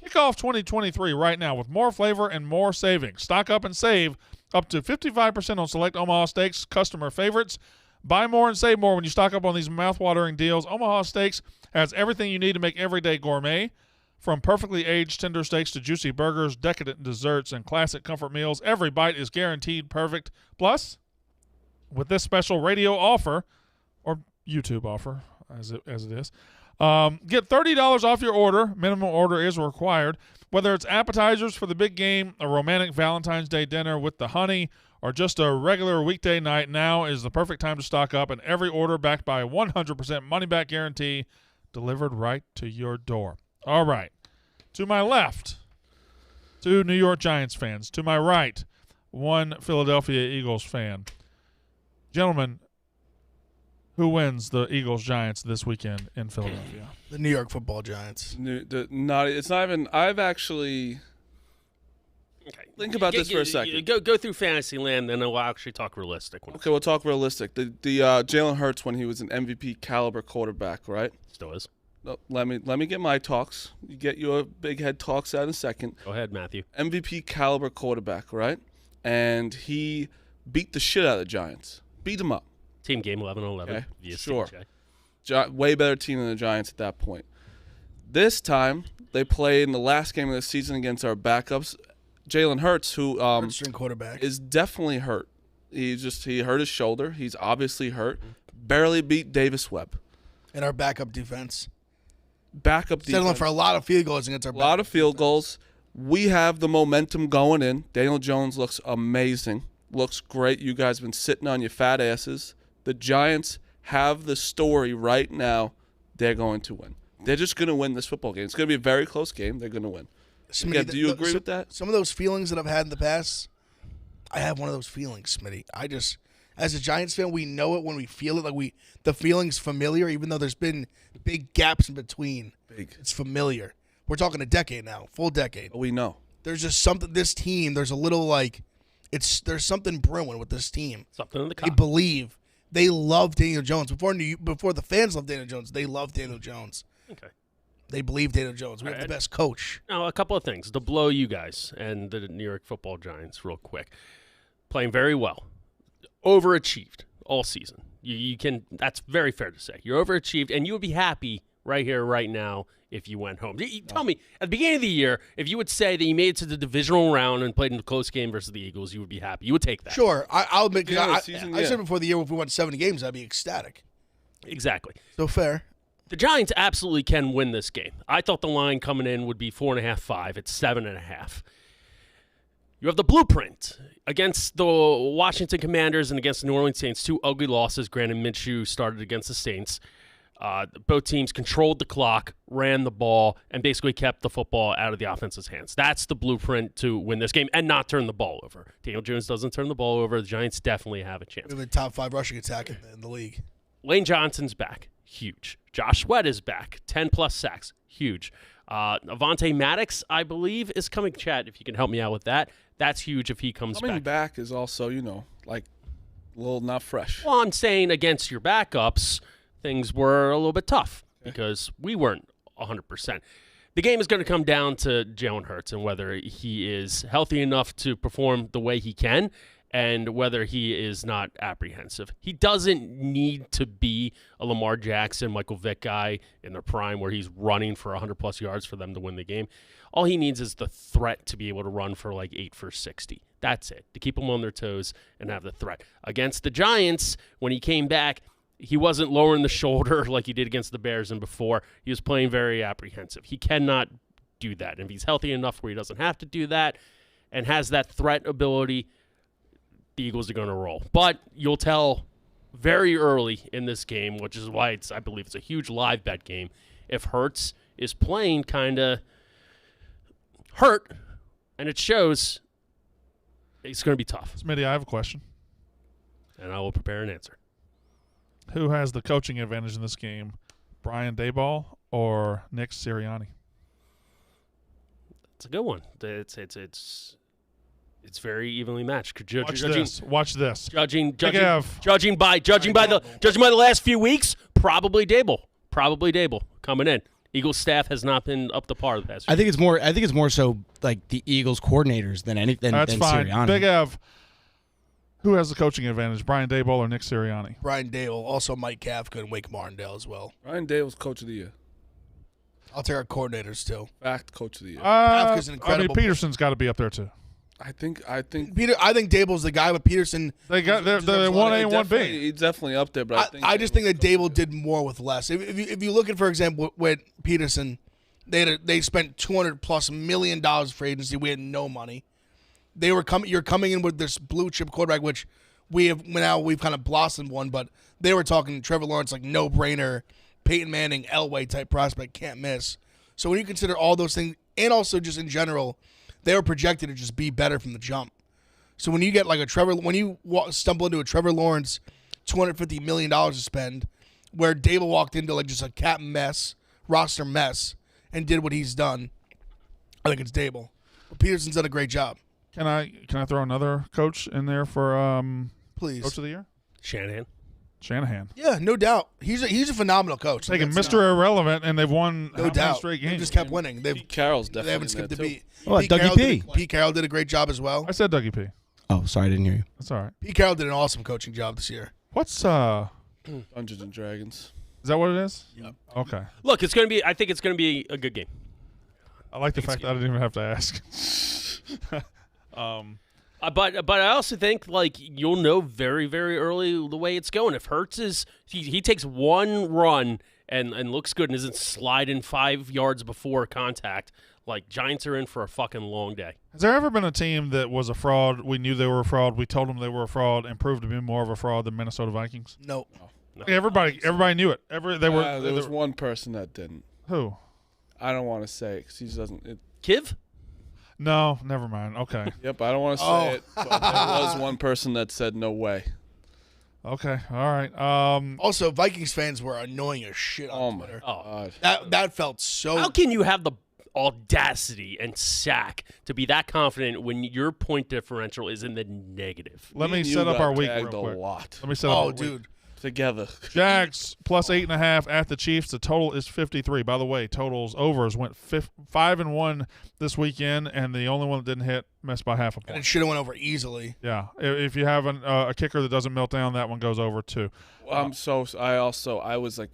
Kick off 2023 right now with more flavor and more savings. Stock up and save up to 55% on select Omaha Steaks customer favorites. Buy more and save more when you stock up on these mouth-watering deals. Omaha Steaks has everything you need to make every day gourmet. From perfectly aged tender steaks to juicy burgers, decadent desserts, and classic comfort meals, every bite is guaranteed perfect. Plus, with this special radio offer, or YouTube offer, as it is, get $30 off your order. Minimum order is required. Whether it's appetizers for the big game, a romantic Valentine's Day dinner with the honey, or just a regular weekday night, now is the perfect time to stock up, and every order backed by a 100% money-back guarantee delivered right to your door. All right. To my left, 2 New York Giants fans. To my right, 1 Philadelphia Eagles fan. Gentlemen, who wins the Eagles-Giants this weekend in Philadelphia? The New York Football Giants. It's not even. I've actually. Okay. Think about this for a second. Go through fantasy land, then we'll actually talk realistic. Okay, we'll talk realistic. The Jalen Hurts when he was an MVP caliber quarterback, right? Still is. No, let me get my talks. You get your big head talks out in a second. Go ahead, Matthew. MVP caliber quarterback, right? And he beat the shit out of the Giants. Beat them up. Team game 11-11. Okay, via sure. CJ. Way better team than the Giants at that point. This time, they played in the last game of the season against our backups. Jalen Hurts, who String quarterback. is definitely hurt. He hurt his shoulder. He's obviously hurt. Barely beat Davis Webb. And our backup defense. Backup Settling defense. for a lot of field goals against our A lot of field goals. We have the momentum going in. Daniel Jones looks amazing. Looks great. You guys have been sitting on your fat asses. The Giants have the story right now. They're going to win. They're just going to win this football game. It's going to be a very close game. They're going to win. Smitty, Do you agree with that? Some of those feelings that I've had in the past, I have one of those feelings, Smitty. As a Giants fan, we know it when we feel it. Like the feeling's familiar, even though there's been big gaps in between. Big. It's familiar. We're talking a decade now, full decade. We know. There's just something. This team, there's a little there's something brewing with this team. Something in the They cup. believe. They love Daniel Jones. Before the fans love Daniel Jones, they love Daniel Jones. Okay. They believe Daniel Jones. We have the best coach. Now, a couple of things to blow you guys and the New York Football Giants real quick. Playing very well. Overachieved all season. You can. That's very fair to say. You're overachieved, and you would be happy right here, right now, if you went home. Tell me, at the beginning of the year, if you would say that you made it to the divisional round and played in a close game versus the Eagles, you would be happy. You would take that. Sure, I'll admit. 'Cause Yeah, I season, said before the year, if we won 70 games, I'd be ecstatic. Exactly. So fair. The Giants absolutely can win this game. I thought the line coming in would be 4.5, 5. It's 7.5. You have the blueprint against the Washington Commanders and against the New Orleans Saints. 2 ugly losses. Granted, Minshew started against the Saints. Both teams controlled the clock, ran the ball, and basically kept the football out of the offense's hands. That's the blueprint to win this game and not turn the ball over. Daniel Jones doesn't turn the ball over. The Giants definitely have a chance. We have the top 5 rushing attack in the league. Lane Johnson's back. Huge. Josh Sweat is back. 10-plus sacks. Huge. Avonte Maddox, I believe, is coming. Chad, if you can help me out with that. That's huge if he comes Coming back. back is also, like a little not fresh. Well, I'm saying against your backups, things were a little bit tough because we weren't 100%. The game is going to come down to Jalen Hurts and whether he is healthy enough to perform the way he can and whether he is not apprehensive. He doesn't need to be a Lamar Jackson, Michael Vick guy in their prime where he's running for 100-plus yards for them to win the game. All he needs is the threat to be able to run for like 8 for 60. That's it, to keep them on their toes and have the threat. Against the Giants, when he came back, he wasn't lowering the shoulder like he did against the Bears and before. He was playing very apprehensive. He cannot do that. And if he's healthy enough where he doesn't have to do that and has that threat ability, the Eagles are going to roll. But you'll tell very early in this game, which is why I believe it's a huge live bet game, if Hurts is playing kind of hurt, and it shows, it's going to be tough. Smitty, I have a question. And I will prepare an answer. Who has the coaching advantage in this game, Brian Daboll or Nick Sirianni? It's a good one. It's very evenly matched. Watch this. Judging by the last few weeks, probably Dable coming in. Eagles staff has not been up to par the past few I think it's more so like the Eagles coordinators than anything. That's than fine. Sirianni. Big Ev, who has the coaching advantage, Brian Daboll or Nick Sirianni? Brian Dale, also Mike Kafka and Wake Martindale as well. Ryan Day was coach of the year. I'll take our coordinators too. Fact, coach of the year. Kafka's an incredible. Peterson's got to be up there too. I think I think Dable's the guy, but Peterson. They're 1A and 1B. He's definitely up there, but I just think that Dable did more with less. If you look at, for example, with Peterson, they spent $200+ million for agency. We had no money. You're coming in with this blue chip quarterback, which we've kind of blossomed one, but they were talking Trevor Lawrence like no brainer, Peyton Manning, Elway type prospect, can't miss. So when you consider all those things, and also just in general, they were projected to just be better from the jump. So when you get like when you stumble into a Trevor Lawrence, $250 million to spend, where Dable walked into like just a cap mess, roster mess, and did what he's done, I think it's Dable. But Peterson's done a great job. Can I throw another coach in there for Please, coach of the year? Shanahan. Yeah, no doubt. He's a phenomenal coach. Taking Mr. Irrelevant, and they've won no many doubt. straight They games. just kept winning. Pete Carroll's They definitely haven't skipped a in there, beat. Oh, Dougie P. Pete Carroll did a great job as well. I said Dougie P. Oh, sorry, I didn't hear you. That's all right. Pete Carroll did an awesome coaching job this year. What's Dungeons and Dragons. Is that what it is? Yep. Okay. Look, it's going to be. I think it's going to be a good game. I like the fact that I didn't even have to ask. But I also think like you'll know very, very early the way it's going. If Hurts is he takes one run and looks good and isn't sliding 5 yards before contact, like Giants are in for a fucking long day. Has there ever been a team that was a fraud? We knew they were a fraud. We told them they were a fraud, and proved to be more of a fraud than Minnesota Vikings. No. No. Everybody knew it. There was one person that didn't. Who? I don't want to say it because he doesn't. Kiv? No, never mind. Okay. Yep, I don't want to say it, but there was one person that said no way. Okay. All right. Also, Vikings fans were annoying as shit on Twitter. God. That felt so. How can you have the audacity and sack to be that confident when your point differential is in the negative? Let me and you set up got our week tagged real quick. a lot. Let me set up. Oh, our week. dude. Together. Jags plus 8.5 at the Chiefs. The total is 53. By the way, totals overs went 5-1 this weekend, and the only one that didn't hit missed by half a And it point. should have went over easily. Yeah, if you have a kicker that doesn't melt down, that one goes over too. I was like,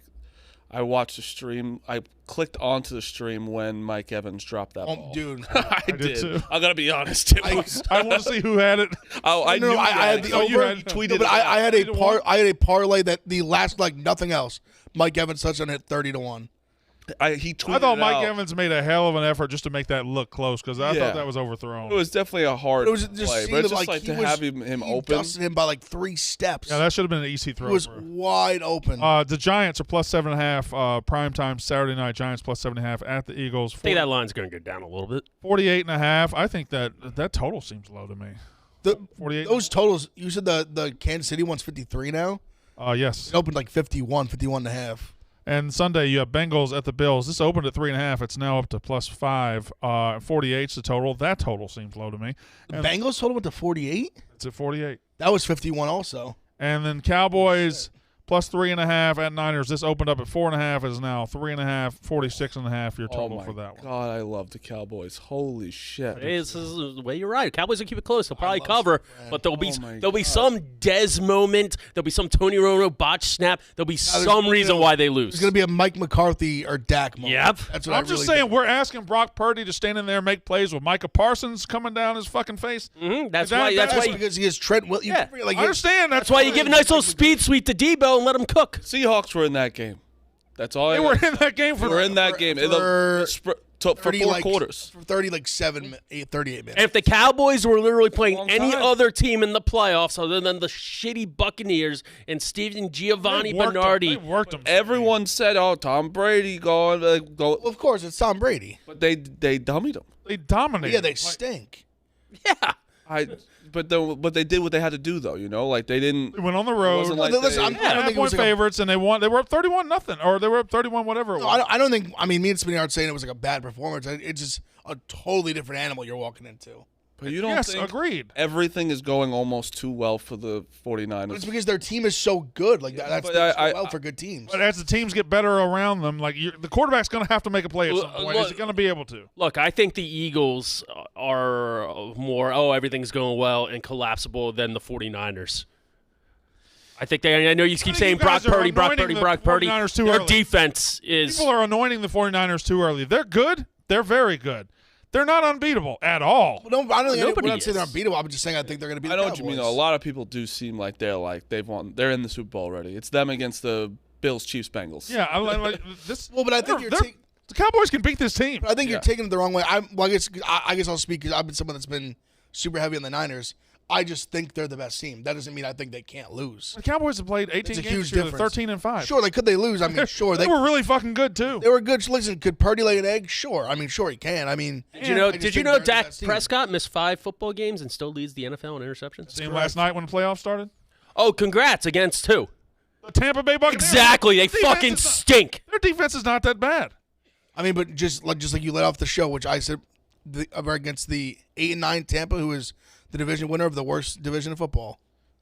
I watched the stream. I clicked onto the stream when Mike Evans dropped that ball. Dude. I did did. too. I gotta be honest. It was, I want to see who had it. I knew. I had the over. had- tweeted. No, but it I out. had a parlay that the last like nothing else. Mike Evans touchdown hit 30-1. He tweeted I thought it Mike out. Evans made a hell of an effort just to make that look close because I Yeah. thought that was overthrown. It was definitely a hard It was just play, seemed but it's just like to he have was, him he open. dusted him by like 3 steps. Yeah, that should have been an easy throw. He was for him. wide open. The Giants are plus 7.5. Primetime Saturday night. Giants plus 7.5 at the Eagles. I think that line's going to go down a little bit. 48.5. I think that total seems low to me. 48. Those totals, you said the Kansas City one's 53 now? Yes. It opened like 51.5. And Sunday you have Bengals at the Bills. This opened at 3.5. It's now up to plus 5. 48's the total. That total seems low to me. The And Bengals total went to 48? it's at 48. That was 51 also. And then Cowboys plus 3.5 at Niners. This opened up at 4.5. Is now 3.5. 46.5. Your total oh my for that one. God, I love the Cowboys. Holy shit! Hey, this is the way you're right. Cowboys will keep it close. They'll probably love cover, spread. but there'll be Oh my God. some Dez moment. There'll be some Tony Romo botch snap. There'll be some reason why they lose. It's going to be a Mike McCarthy or Dak moment. Yep. That's what I'm I just really saying, think. we're asking Brock Purdy to stand in there and make plays with Micah Parsons coming down his fucking face. That's That- why. That's that's why. Because he has Trent. Well, Yeah. like, I understand. That's why you give a nice little speed sweep to Debo and let him cook. Seahawks were in that game. That's all. They were in that game for They were in that game. for For 30, 4 like, quarters. For 38 minutes. And if the Cowboys were literally playing Long any time. other team in the playoffs other than the shitty Buccaneers and Steven Giovanni They Bernardi, worked him. Everyone said, "Oh, Tom Brady going, go," Well, of course, it's Tom Brady. but they dummied him. They dominated. Yeah, they Like, stink. yeah. But they did what they had to do, though. You know, like they didn't. They went on the road. wasn't like Listen, they- I don't think it was Half-point like a, favorites, and they won. They were up 31-0, or they were up 31 whatever it no, was. I don't think. I mean, me and Spinny aren't saying it was like a bad performance. It's just a totally different animal you're walking into. But you don't Yes, think agreed. everything is going almost too well for the 49ers? But it's because their team is so good. Like that's but so I- well for good teams. But as the teams get better around them, like the quarterback's going to have to make a play at some point. Is he going to be able to? Look, I think the Eagles are more, everything's going well and collapsible than the 49ers. I think I know you keep think saying you guys Brock are Purdy, Brock anointing Purdy, the Brock Purdy. 49ers too Their early. defense is. People are anointing the 49ers too early. They're good. They're very good. They're not unbeatable at all. No, I don't think Nobody we're not saying they're is. unbeatable. I'm just saying I think they're going to be. I know what you mean. Though. A lot of people do seem like they've won. They're in the Super Bowl already. It's them against the Bills, Chiefs, Bengals. Yeah, I like this. Well, but I think the Cowboys can beat this team. I think Yeah. you're taking it the wrong way. I guess I'll speak because I've been someone that's been super heavy on the Niners. I just think they're the best team. That doesn't mean I think they can't lose. The Cowboys have played 18 It's a games huge this year. They're difference. 13-5. Sure, could they lose? I mean, sure They were really fucking good too. They were good. Listen, could Purdy lay an egg? Sure. I mean, sure he can. I mean, Did you know? I just Did you think know they're the Dak best team. Prescott missed 5 football games and still leads the NFL in interceptions? Seen last night when the playoffs started. Oh, congrats against who? The Tampa Bay Buccaneers. Exactly. They Their defense fucking is not- stink. Their defense is not that bad. I mean, but just like you let off the show, which I said against the 8-9 Tampa, who is the division winner of the worst division of football.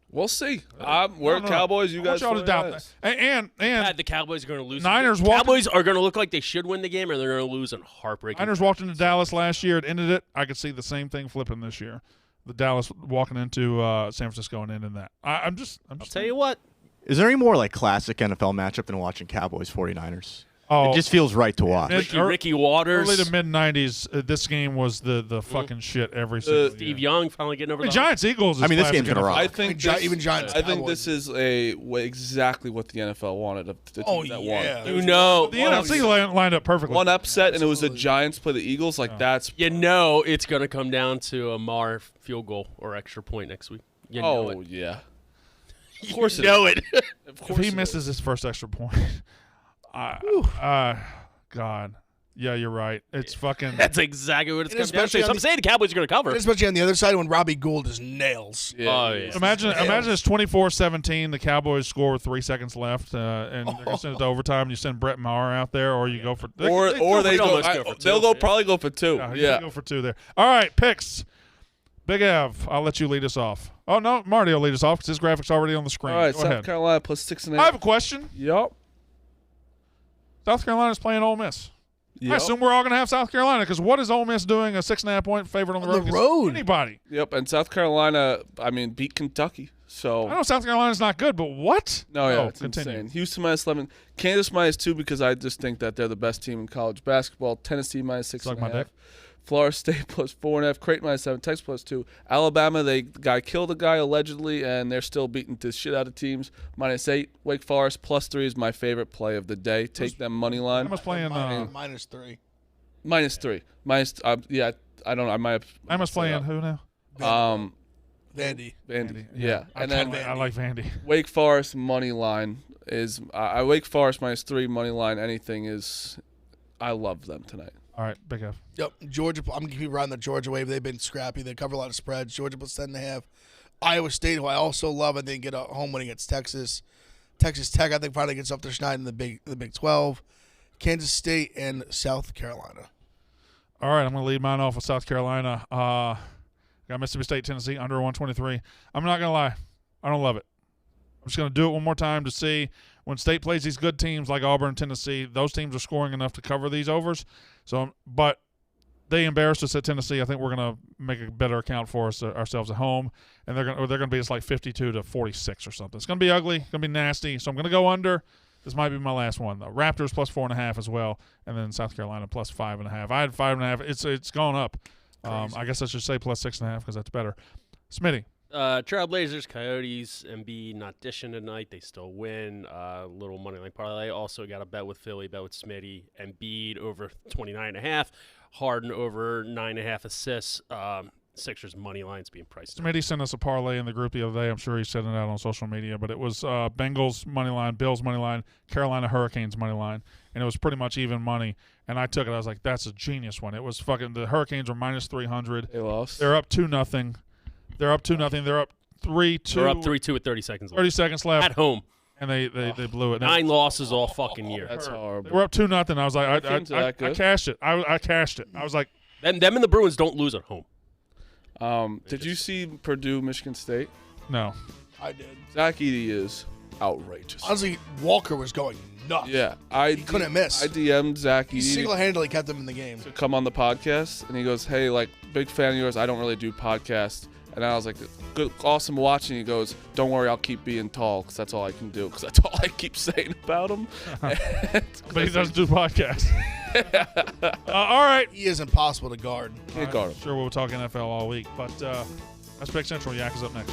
We'll see. We're No. Cowboys. You I guys. want y'all to doubt 49ers. that. And The Cowboys are going to lose. Niners The walked- Cowboys are going to look like they should win the game, or they're going to lose in heartbreaking. Niners walked into Dallas last year. It ended it. I could see the same thing flipping this year. The Dallas walking into San Francisco and ending that. I'm just. I'll tell you what. Is there any more like classic NFL matchup than watching Cowboys 49ers? Oh, It just feels right to watch. Ricky Waters, early to mid '90s. This game was the fucking shit every single Steve year. Young finally getting over the hump. Giants Eagles. I mean, this game's gonna rock. I think Even Giants. I think Cowboys. this is exactly what the NFL wanted of the team Oh, that yeah. won. You know, The NFC lined up perfectly. One upset, and it was the Giants play the Eagles. Like that's you know it's going to come down to a Mar field goal or extra point next week. You know oh it. yeah. Of course, You know it. Of If course he it misses is. his first extra point, God, yeah, you're right. It's fucking. That's exactly what it's And coming down especially to. So on I'm saying the Cowboys are going to cover. And especially on the other side when Robbie Gould is nails. Yeah, Oh, it yeah. is. Imagine it's 24-17. The Cowboys score with 3 seconds left, and they're gonna send it to overtime. You send Brett Maher out there, or you go for Or they go. almost go for They'll two. go probably go for 2. you Yeah. go for 2 there. All right, picks. Big Ev, I'll let you lead us off. Oh no, Marty will lead us off because his graphics already on the screen. All right, go South ahead. Carolina plus 6.5. I have a question. Yep. South Carolina's playing Ole Miss. I Yep. assume we're all going to have South Carolina because what is Ole Miss doing a 6.5 point favorite on the On road? the against road. Anybody. Yep. And South Carolina, beat Kentucky. So I know South Carolina's not good, but what? no, yeah, it's continue. insane. Houston minus 11, Kansas minus 2 because I just think that they're the best team in college basketball. Tennessee minus 6.5. Suck my dick. Florida State plus 4.5. Creighton -7. Texas plus 2. Alabama, the guy killed a guy allegedly, and they're still beating the shit out of teams. -8. Wake Forest plus 3 is my favorite play of the day. Take them money line. I was playing. -3. -3. Yeah, I don't know. I might have. I was playing who now? Vandy. Yeah. And then I like Vandy. Wake Forest money line is Wake Forest -3 money line. Anything is. I love them tonight. All right, Big F. Yep, Georgia. I'm gonna keep riding the Georgia wave. They've been scrappy. They cover a lot of spreads. Georgia plus 10.5. Iowa State, who I also love, I think get a home win against Texas. Texas Tech, I think finally gets up their schneid in the Big 12. Kansas State and South Carolina. All right, I'm going to lead mine off with South Carolina. Got Mississippi State, Tennessee, under 123. I'm not going to lie. I don't love it. I'm just going to do it one more time to see when State plays these good teams like Auburn and Tennessee, those teams are scoring enough to cover these overs. But they embarrassed us at Tennessee. I think we're going to make a better account for ourselves at home, and they're going to beat us like 52-46 or something. It's going to be ugly. It's going to be nasty. So I'm going to go under. This might be my last one, though. Raptors plus 4.5 as well, and then South Carolina plus 5.5. I had 5.5. It's gone up. I guess I should say plus 6.5 because that's better. Smitty. Trailblazers, Coyotes, Embiid not dishing tonight. They still win. Little money line parlay. Also got a bet with Philly, bet with Smitty. Embiid over 29.5. Harden over 9.5 assists. Sixers money lines being priced. Smitty sent us a parlay in the group the other day. I'm sure he's sending it out on social media, but it was Bengals money line, Bills money line, Carolina Hurricanes money line, and it was pretty much even money. And I took it. I was like, that's a genius one. It was fucking the Hurricanes were minus 300. They lost. They're up 2-0. They're up 2-0. They're up 3-2. They're up 3-2 with 30 seconds left. 30 seconds left. At home. And they blew it. 9 losses all fucking year. That's horrible. They were up 2-0. I was like, I cashed it. I cashed it. I was like, them and the Bruins don't lose at home. Did you see Purdue, Michigan State? no. I did. Zach Edey is outrageous. Honestly, Walker was going nuts. Yeah, He couldn't miss. I DM'd Zach He Edey single-handedly kept them in the game. to come on the podcast, and he goes, "Hey, like, big fan of yours. I don't really do podcasts." And I was like, "Good, awesome watching." He goes, "Don't worry, I'll keep being tall because that's all I can do. Because that's all I keep saying about him." But he doesn't do podcasts. All right. He is impossible to guard. Can't guard him. Sure, we'll talk NFL all week. But that's Pick Central. Yak is up next.